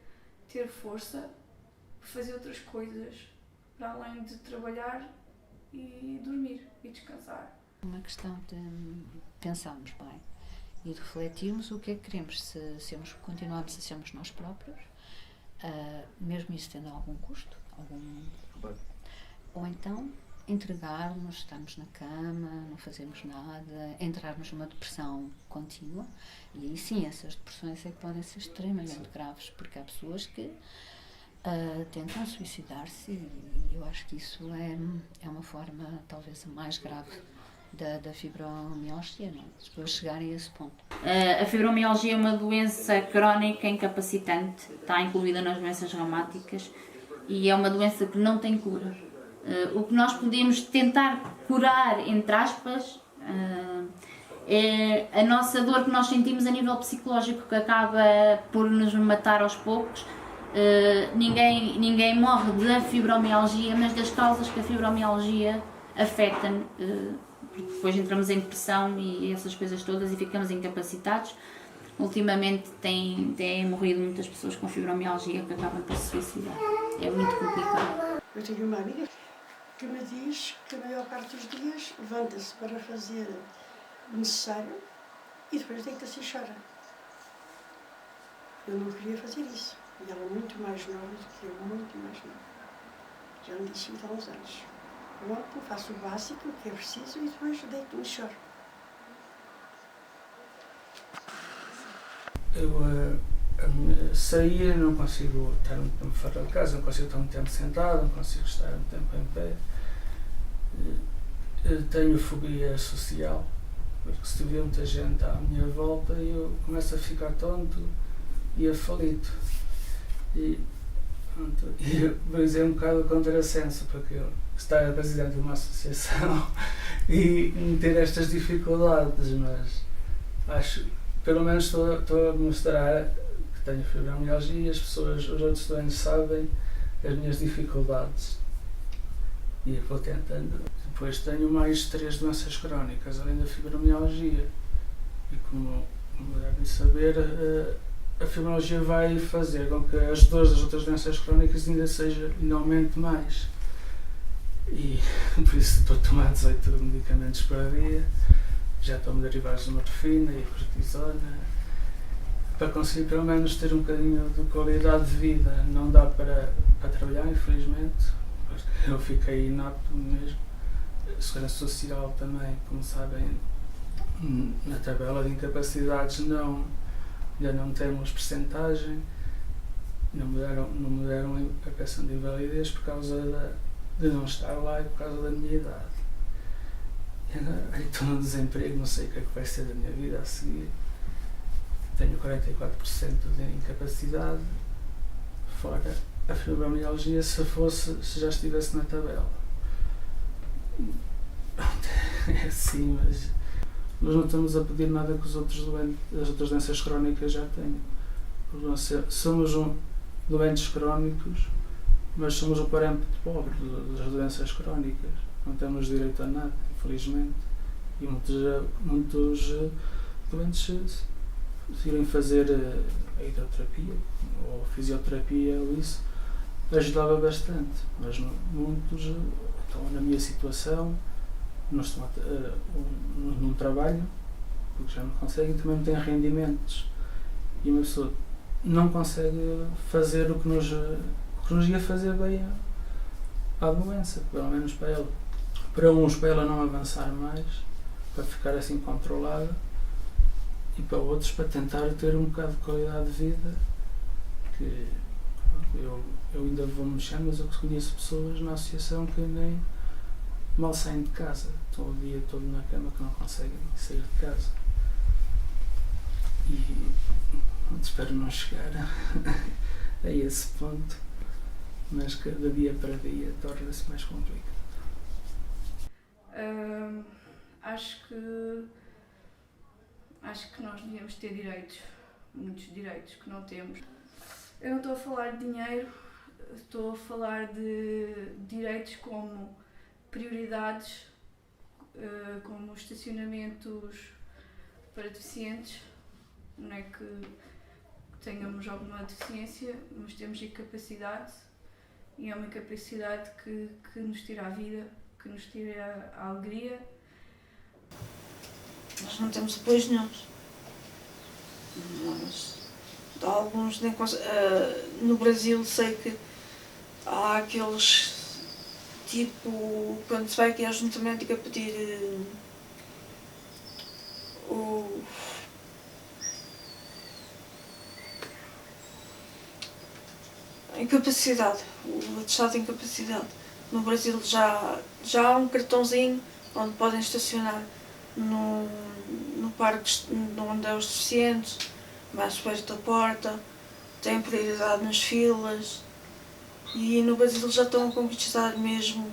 ter força para fazer outras coisas, para além de trabalhar e dormir e descansar. Uma questão de pensarmos bem e de refletirmos o que é que queremos, se continuarmos a sermos nós próprios, mesmo isso tendo algum custo, ou então entregarmos, estarmos na cama, não fazermos nada, entrarmos numa depressão contínua, e aí sim, essas depressões é que podem ser extremamente graves, porque há pessoas que tentam suicidar-se, e eu acho que isso é uma forma talvez a mais grave da fibromialgia, não? As pessoas chegarem a esse ponto. A fibromialgia é uma doença crónica incapacitante, está incluída nas doenças reumáticas e é uma doença que não tem cura. O que nós podemos tentar curar, entre aspas, é a nossa dor que nós sentimos a nível psicológico, que acaba por nos matar aos poucos. Ninguém morre da fibromialgia, mas das causas que a fibromialgia afeta. Depois entramos em depressão e essas coisas todas e ficamos incapacitados. Ultimamente têm morrido muitas pessoas com fibromialgia que acabam por se suicidar. É muito complicado. Eu tenho uma amiga que me diz que a maior parte dos dias levanta-se para fazer o necessário e depois deita-se e chora. Eu não queria fazer isso. E ela muito mais nova do que eu, muito mais nova. Já me disse há uns anos. Pronto, faço o básico, o que é preciso, e depois deito-me e choro. Eu saía, não consigo estar muito tempo fora de casa, não consigo estar muito tempo sentado, não consigo estar muito tempo em pé. Tenho fobia social, porque se tiver muita gente à minha volta eu começo a ficar tonto e aflito. E vou dizer um bocado o contrassenso, porque eu estar presidente de uma associação e ter estas dificuldades, mas acho, pelo menos estou a mostrar que tenho fibromialgia, os outros doentes sabem as minhas dificuldades e vou tentando. Depois tenho mais 3 doenças crónicas, além da fibromialgia, e como devem saber, a fibromialgia vai fazer com que as dores das outras doenças crónicas ainda aumente mais. E por isso estou a tomar 18 medicamentos por dia, já estou-me derivados de morfina e cortisona, para conseguir pelo menos ter um bocadinho de qualidade de vida. Não dá para trabalhar, infelizmente, porque eu fiquei inapto mesmo. Segurança Social também, como sabem, na tabela de incapacidades ainda não temos percentagem, não me deram a pensão de invalidez por causa de não estar lá e por causa da minha idade. E agora estou no desemprego, não sei o que é que vai ser da minha vida a seguir. Tenho 44% de incapacidade, fora a fibromialgia se já estivesse na tabela. É assim, mas nós não estamos a pedir nada que as outras doenças crónicas já tenham. Somos doentes crónicos, mas somos o parâmetro pobre das doenças crónicas. Não temos direito a nada, infelizmente. E muitos doentes irem fazer a hidroterapia ou a fisioterapia ou isso ajudava bastante, mas muitos estão na minha situação, não trabalham, porque já não conseguem, também não têm rendimentos, e uma pessoa não consegue fazer o que nos ia fazer bem à doença, pelo menos para ela. Para uns, para ela não avançar mais, para ficar assim controlada, e para outros, para tentar ter um bocado de qualidade de vida, que eu ainda vou mexendo, mas eu conheço pessoas na associação que nem mal saem de casa, estão o dia todo na cama, que não conseguem sair de casa. E espero não chegar a esse ponto, mas cada dia para dia torna-se mais complicado. Acho que nós devíamos ter direitos, muitos direitos que não temos. Eu não estou a falar de dinheiro, estou a falar de direitos como prioridades, como estacionamentos para deficientes. Não é que tenhamos alguma deficiência, mas temos incapacidade, e é uma incapacidade que nos tira a vida, que nos tira a alegria. Nós não temos apoios nenhuns. Alguns nem no Brasil sei que há aqueles tipo, quando se vai aqui ao ajuntamento a pedir a incapacidade, o atestado de incapacidade. No Brasil já há um cartãozinho onde podem estacionar no parque onde é os deficientes, mais perto da porta, têm prioridade nas filas, e no Brasil já estão a conquistar mesmo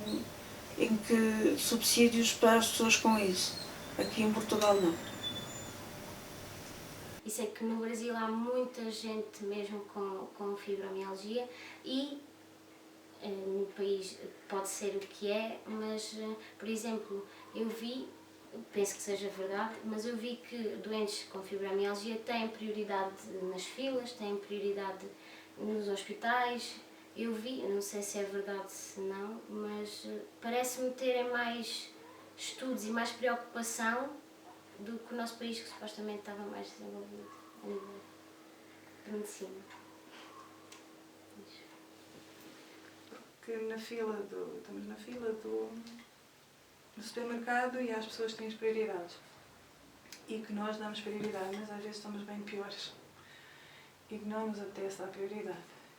subsídios para as pessoas com isso. Aqui em Portugal não. E sei que no Brasil há muita gente mesmo com fibromialgia, e no país pode ser o que é, mas, por exemplo, eu vi, penso que seja verdade, mas eu vi que doentes com fibromialgia têm prioridade nas filas, têm prioridade nos hospitais. Eu vi, não sei se é verdade se não, mas parece-me terem mais estudos e mais preocupação do que o nosso país, que supostamente estava mais desenvolvido a nível de medicina. Porque estamos na fila do supermercado e as pessoas têm as prioridades. E que nós damos prioridade, mas às vezes estamos bem piores. E que não nos apetece dar prioridade.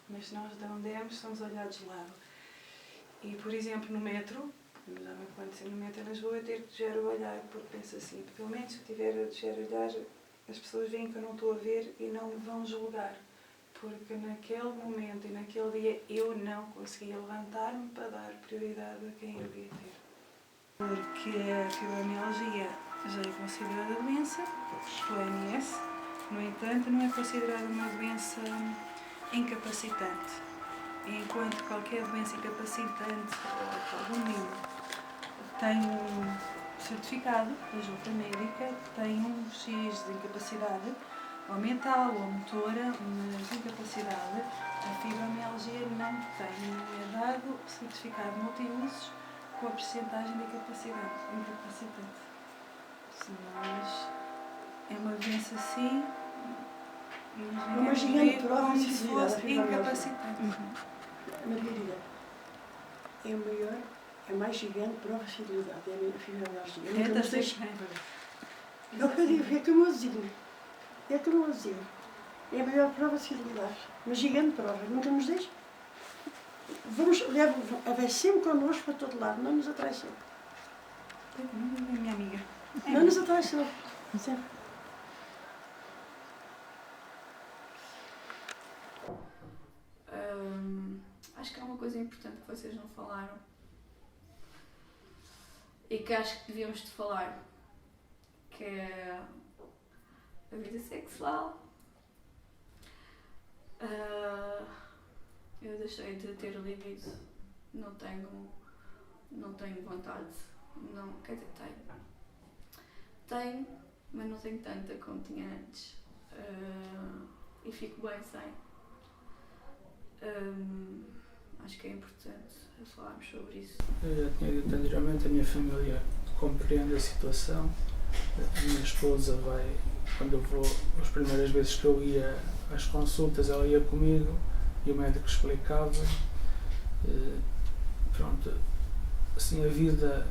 Mas se nós não dermos, somos olhados de lado. E, por exemplo, no metro, já me aconteceu no metro em Lisboa, eu ter que desviar o olhar, porque penso assim, pelo menos se eu tiver a desviar o olhar, as pessoas veem que eu não estou a ver e não me vão julgar. Porque naquele momento e naquele dia eu não conseguia levantar-me para dar prioridade a quem eu devia ter. Porque a fibromialgia já é considerada doença, pela OMS, no entanto não é considerada uma doença incapacitante. Enquanto qualquer doença incapacitante, de algum nível, tem um certificado da junta médica, tem um X de incapacidade, ou mental ou motora, mas incapacidade, a fibromialgia não tem, não é dado certificado multiusos com a percentagem de incapacitante. Mas é uma doença sim, É uma gigante prova como de se fidelidade fosse à fibromialgia. incapacitante. Na vida é a maior, é a mais gigante prova de fidelidade, é a fibromialgia. É o que eu digo, é como eu digo. É como eu digo. É a maior prova de fidelidade. Uma gigante prova. Nunca nos deixa. Vai sempre connosco para todo lado. Não nos atraição. É minha amiga. Não nos atraição. Sempre. Acho que há uma coisa importante que vocês não falaram e que acho que devíamos de falar, que é a vida sexual. Eu deixei de ter libido, não tenho vontade, não, quer dizer, tenho, mas não tenho tanta como tinha antes, e fico bem sem. Acho que é importante falarmos sobre isso. Eu já tinha dito anteriormente, a minha família compreende a situação. A minha esposa vai, quando eu vou, as primeiras vezes que eu ia às consultas, ela ia comigo e o médico explicava. Pronto, assim, a vida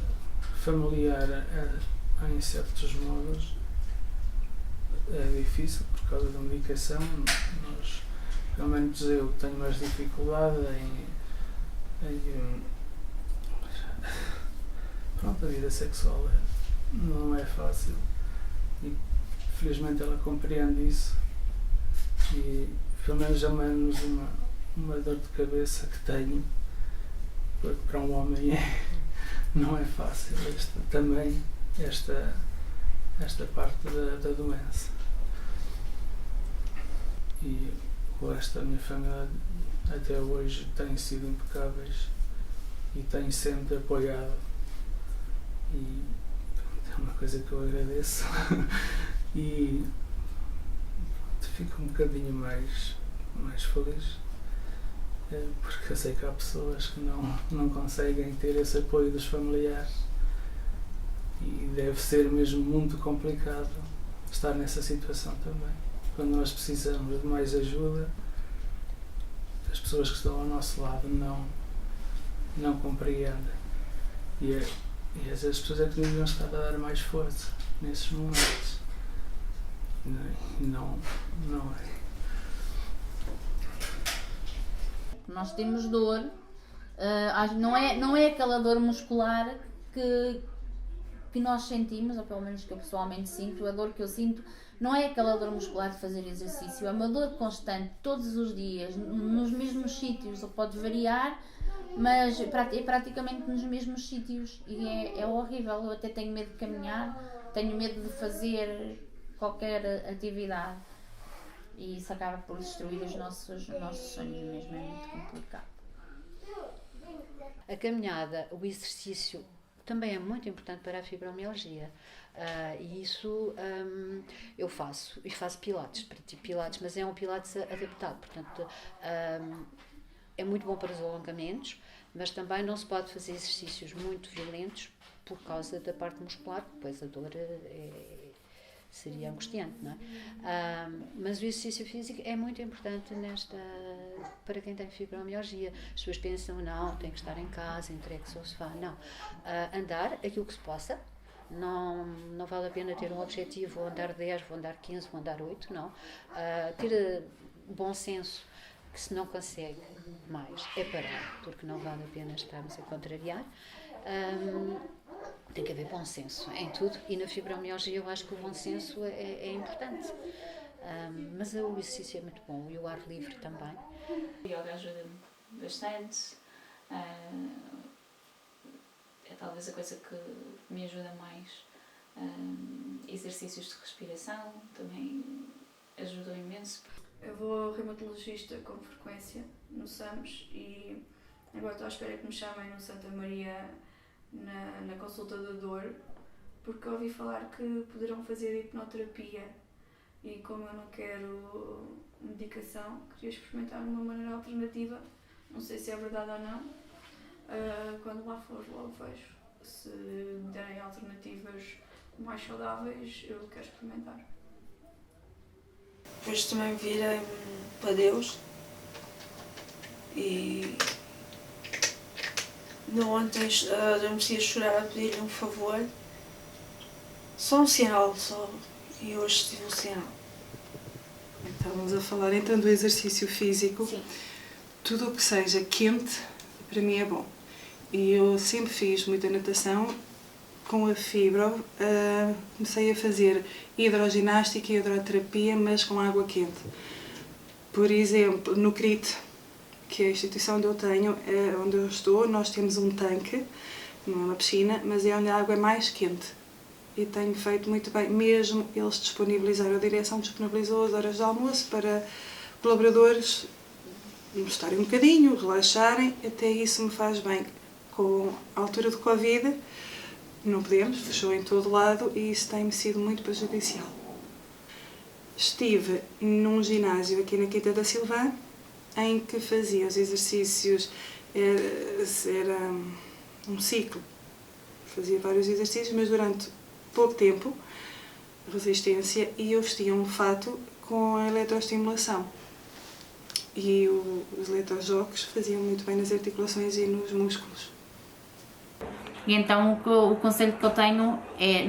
familiar em certos modos é difícil por causa da medicação. Nós, pelo menos eu, tenho mais dificuldade pronto, a vida sexual não é fácil e felizmente ela compreende isso e pelo menos é menos uma dor de cabeça que tenho, porque para um homem não é fácil esta parte da doença. E o resto da minha família até hoje têm sido impecáveis e têm sempre apoiado e é uma coisa que eu agradeço e fico um bocadinho mais feliz porque eu sei que há pessoas que não conseguem ter esse apoio dos familiares e deve ser mesmo muito complicado estar nessa situação também. Quando nós precisamos de mais ajuda, as pessoas que estão ao nosso lado não compreendem. E às vezes as pessoas é que deviam estar a dar mais força nesses momentos. E não é. Nós temos dor, não é aquela dor muscular que nós sentimos, ou pelo menos que eu pessoalmente sinto. A dor que eu sinto não é aquela dor muscular de fazer exercício, é uma dor constante, todos os dias, nos mesmos sítios, ou pode variar, mas é praticamente nos mesmos sítios e é horrível. Eu até tenho medo de caminhar, tenho medo de fazer qualquer atividade e isso acaba por destruir os nossos sonhos mesmo, é muito complicado. A caminhada, o exercício também é muito importante para a fibromialgia. E isso eu faço, e faço pilates, pratico pilates, mas é um pilates adaptado, portanto é muito bom para os alongamentos, mas também não se pode fazer exercícios muito violentos por causa da parte muscular, depois a dor seria angustiante, não é? Mas o exercício físico é muito importante para quem tem fibromialgia. As pessoas pensam, não, tem que estar em casa, entregue-se ao sofá. Não. Andar aquilo que se possa. Não vale a pena ter um objetivo, vou andar 10, vou andar 15, vou andar 8, não. Ter bom senso, que se não consegue mais é parar, porque não vale a pena estarmos a contrariar. Tem que haver bom senso em tudo, e na fibromialgia eu acho que o bom senso é importante. Mas o exercício é muito bom, e o ar livre também. O yoga ajuda-me bastante. É talvez a coisa que me ajuda mais. Exercícios de respiração também ajudam imenso. Eu vou ao reumatologista com frequência no SAMS e agora estou à espera que me chamem no Santa Maria na consulta da dor, porque ouvi falar que poderão fazer hipnoterapia e como eu não quero medicação, queria experimentar uma maneira alternativa, não sei se é verdade ou não. Quando lá for, logo vejo. Se me derem alternativas mais saudáveis, eu quero experimentar. Depois também virei-me para Deus e ontem adormeci a chorar a pedir-lhe um favor, só um sinal só, e hoje tive um sinal. Estávamos a falar então do exercício físico. Sim. Tudo o que seja quente para mim é bom. E eu sempre fiz muita natação. Com a fibro, comecei a fazer hidroginástica e hidroterapia, mas com água quente. Por exemplo, no CRIT, que é a instituição onde eu tenho, onde eu estou, nós temos um tanque, não é uma piscina, mas é onde a água é mais quente. E tenho feito muito bem, mesmo eles disponibilizaram, a direção disponibilizou as horas de almoço para colaboradores estarem um bocadinho, relaxarem, até isso me faz bem. Com a altura de Covid, não podemos, fechou em todo lado e isso tem-me sido muito prejudicial. Estive num ginásio aqui na Quinta da Silvã, em que fazia os exercícios, era um ciclo, fazia vários exercícios, mas durante pouco tempo, resistência, e eu vestia um fato com a eletroestimulação. E os eletrochoques faziam muito bem nas articulações e nos músculos. E então o conselho que eu tenho é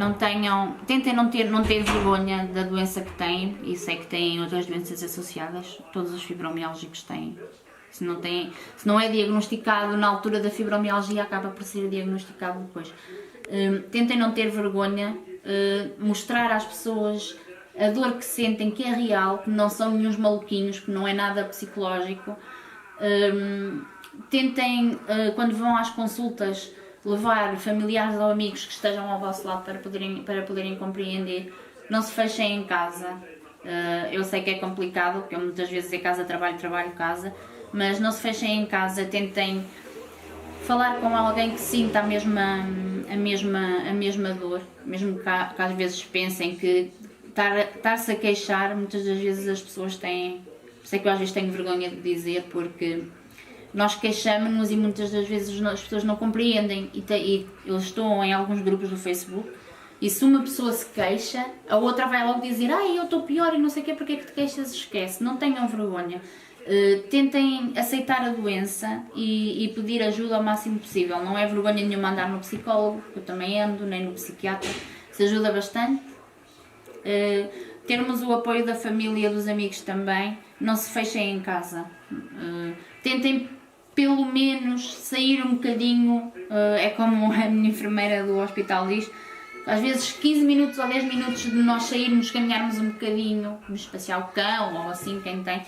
tentem não ter vergonha da doença que têm, e sei que têm outras doenças associadas, todos os fibromialgicos têm. Se não é diagnosticado na altura da fibromialgia, acaba por ser diagnosticado depois. Tentem não ter vergonha, mostrar às pessoas a dor que sentem, que é real, que não são nenhuns maluquinhos, que não é nada psicológico. Tentem, quando vão às consultas, levar familiares ou amigos que estejam ao vosso lado para poderem compreender. Não se fechem em casa. Eu sei que é complicado, porque eu muitas vezes em casa trabalho, casa, mas não se fechem em casa. Tentem falar com alguém que sinta a mesma dor, mesmo que às vezes pensem que estar-se a queixar, muitas das vezes as pessoas têm, por isso é que eu às vezes tenho vergonha de dizer, porque nós queixamos-nos e muitas das vezes as pessoas não compreendem, e eu estou em alguns grupos do Facebook, e se uma pessoa se queixa, a outra vai logo dizer, eu estou pior e não sei o quê, porque é que te queixas? Esquece, não tenham vergonha. Tentem aceitar a doença e pedir ajuda ao máximo possível. Não é vergonha nenhuma andar no psicólogo, eu também ando, nem no psiquiatra, se ajuda bastante. Termos o apoio da família e dos amigos também, não se fechem em casa. Tentem pelo menos sair um bocadinho, é como a minha enfermeira do hospital diz, às vezes 15 minutos ou 10 minutos de nós sairmos, caminharmos um bocadinho, nos passear o cão ou assim, quem tem,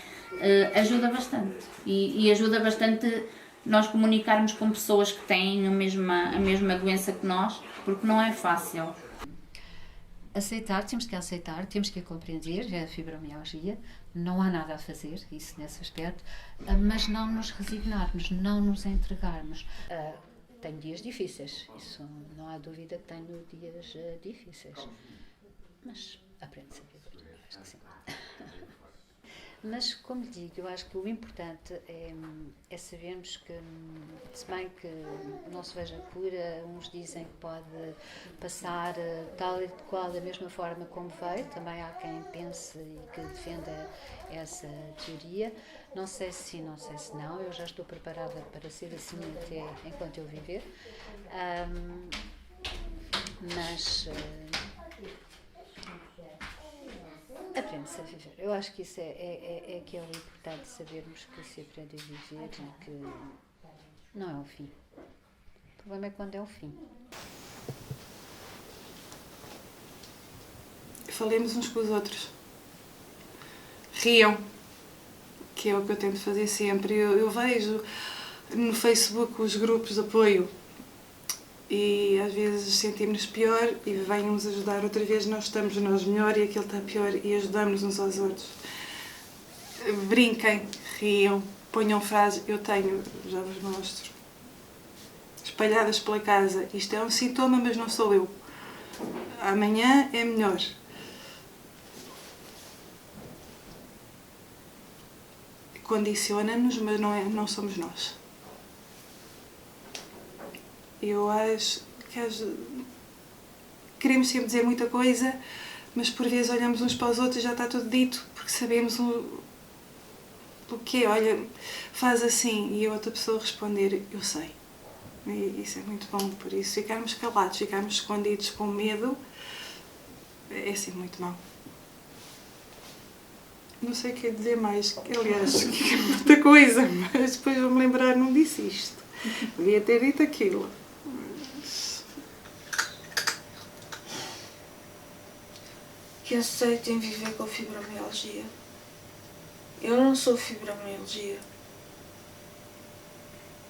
ajuda bastante. E ajuda bastante nós comunicarmos com pessoas que têm a mesma doença que nós, porque não é fácil. Temos que aceitar, temos que compreender a fibromialgia, não há nada a fazer, isso nesse aspecto, mas não nos resignarmos, não nos entregarmos. Tenho dias difíceis, isso não há dúvida que tenho dias difíceis, mas aprende-se a viver, acho que sim. Mas, como lhe digo, eu acho que o importante é sabermos que, se bem que não se veja cura, uns dizem que pode passar tal e qual da mesma forma como veio, também há quem pense e que defenda essa teoria. Não sei se sim, não sei se não, eu já estou preparada para ser assim até enquanto eu viver. Mas aprende-se a viver. Eu acho que isso é que é o importante, sabermos que se aprende a viver e que não é o fim. O problema é quando é o fim. Falemos uns com os outros. Riam, que é o que eu tento fazer sempre. Eu vejo no Facebook os grupos de apoio e às vezes sentimos-nos pior e vêm-nos ajudar. Outra vez nós estamos melhor e aquele está pior e ajudamos uns aos outros. Brinquem, riam, ponham frases. Eu tenho, já vos mostro, espalhadas pela casa. Isto é um sintoma, mas não sou eu. Amanhã é melhor. Condiciona-nos, mas não somos nós. Eu acho que queremos sempre dizer muita coisa, mas por vezes olhamos uns para os outros e já está tudo dito, porque sabemos o quê. Olha, faz assim, e a outra pessoa responder, eu sei. E isso é muito bom, por isso ficarmos calados, ficarmos escondidos com medo, é assim muito mau. Não sei o que dizer mais, aliás, que é muita coisa, mas depois vou-me lembrar, não disse isto. Devia ter dito aquilo. Que aceitem viver com fibromialgia. Eu não sou fibromialgia.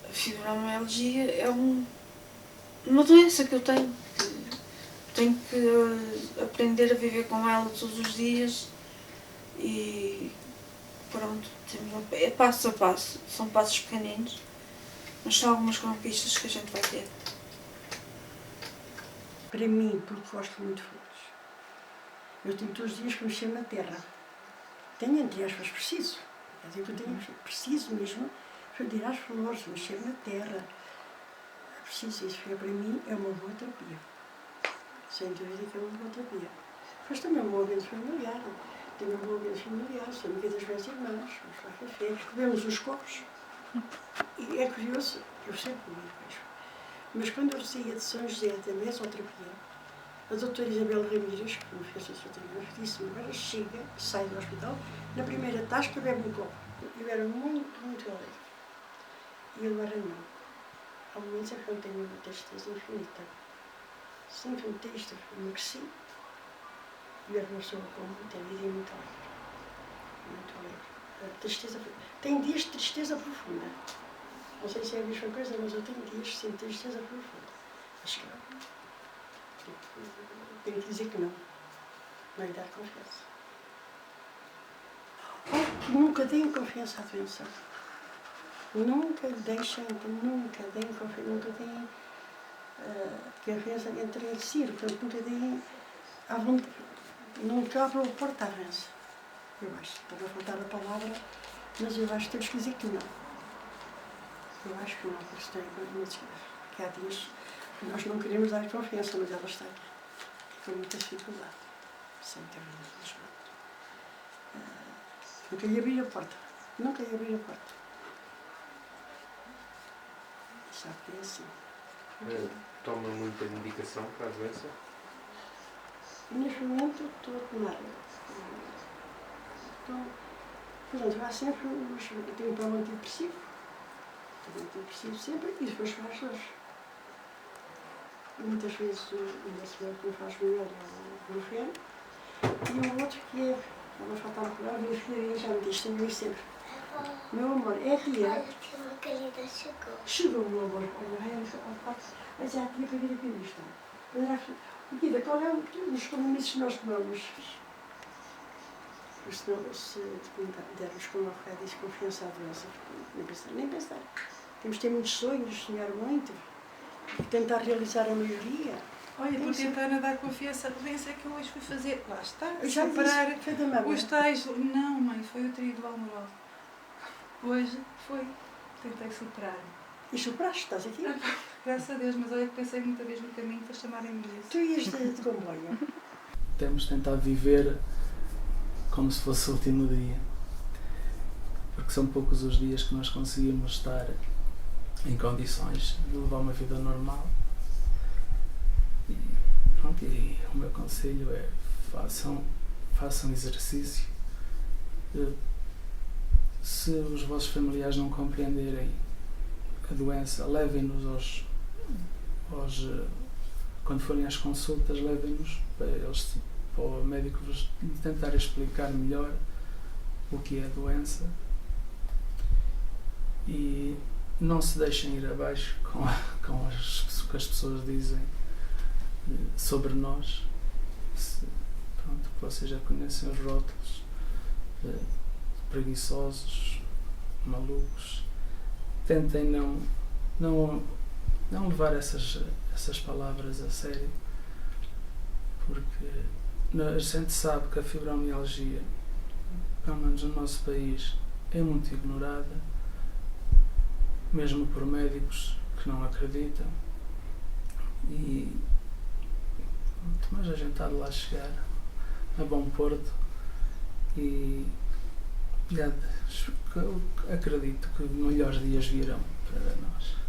A fibromialgia é uma doença que eu tenho. Tenho que aprender a viver com ela todos os dias e pronto, é passo a passo. São passos pequeninos, mas são algumas conquistas que a gente vai ter. Para mim, porque gosto muito de flores, eu tenho todos os dias que mexer na terra. Tenho, entre aspas, preciso. Quer dizer, eu tenho preciso mesmo de ir às flores, mexer na terra. Preciso isso, porque para mim é uma boa terapia. Sem dúvida que é uma boa terapia. Mas também é um bom ambiente familiar. Tenho um bom ambiente familiar, sou amiga das minhas irmãs, vamos lá café, comemos os copos. E é curioso, eu sempre comi mesmo. Mas quando eu saía de São José da mesoterapia, a doutora Isabel Ramírez, que me fez a sua terapia, disse-me, agora chega, sai do hospital, na primeira tasca bebe um copo. Eu era muito, muito alegre. E agora não. Há momentos em que eu tenho uma tristeza infinita. Sempre me triste, emagreci. E era uma pessoa com muita vida e muito alegre. Muito alegre. A tristeza, tenho dias de tristeza profunda. Não sei se é a mesma coisa, mas eu tenho dias sem tristeza profunda. Acho que não. Tenho que dizer que não. Não lhe dar confiança. Ou que nunca deem confiança à doença. Nunca deixem, nunca deem confiança, nunca deem que a doença entre em si, portanto, nunca deem à vontade, nunca abram a porta à doença. Eu acho, para não faltar a palavra, mas eu acho que temos que dizer que não. Eu acho que não, porque isto que há dias que nós não queremos dar confiança, mas ela está aqui, com muita dificuldade, sem ter nada. Nunca lhe abrir a porta, nunca lhe abrir a porta. Sabe que é assim. Toma muita medicação para a doença? Neste momento estou a tomar. Portanto, há sempre eu tenho um plano antidepressivo. Tenho antidepressivo sempre e depois faz dores. Muitas vezes uma senhora que me faz melhor é o Grufeno. E o outro que é, não vai faltar uma palavra, a minha filha já me diz, também sempre. Meu amor, é real. Chegou, meu amor. Mas já tinha que vir aqui nisto. Vida, qual é os compromissos que nós tomamos? Senão, se dermos como a Rafael disse, confiança à doença, nem pensar. Temos de ter muitos sonhos, sonhar muito, tentar realizar a maioria. Olha, estou tentando dar confiança. Pensa que eu hoje fui fazer. Lá está. Eu já superar disse, foi da mama. os tais. Não, mãe, foi o trio do Almoral. Hoje foi. Tentei superar. E superaste, estás aqui? Graças a Deus, mas olha que pensei muita vez no caminho para chamarem-me disso. Tu ias de comboio. Temos tentado viver como se fosse o último dia, porque são poucos os dias que nós conseguimos estar em condições de levar uma vida normal. E, pronto, e o meu conselho é façam exercício. Se os vossos familiares não compreenderem a doença, levem-nos quando forem às consultas, levem-nos para o médico vos tentar explicar melhor o que é a doença, e não se deixem ir abaixo com o que as pessoas dizem sobre nós. Pronto, vocês já conhecem os rótulos, preguiçosos, malucos. Tentem não levar essas palavras a sério, porque a gente sabe que a fibromialgia, pelo menos no nosso país, é muito ignorada, mesmo por médicos que não acreditam, mas a gente há de lá chegar a bom porto, e acredito que melhores dias virão para nós.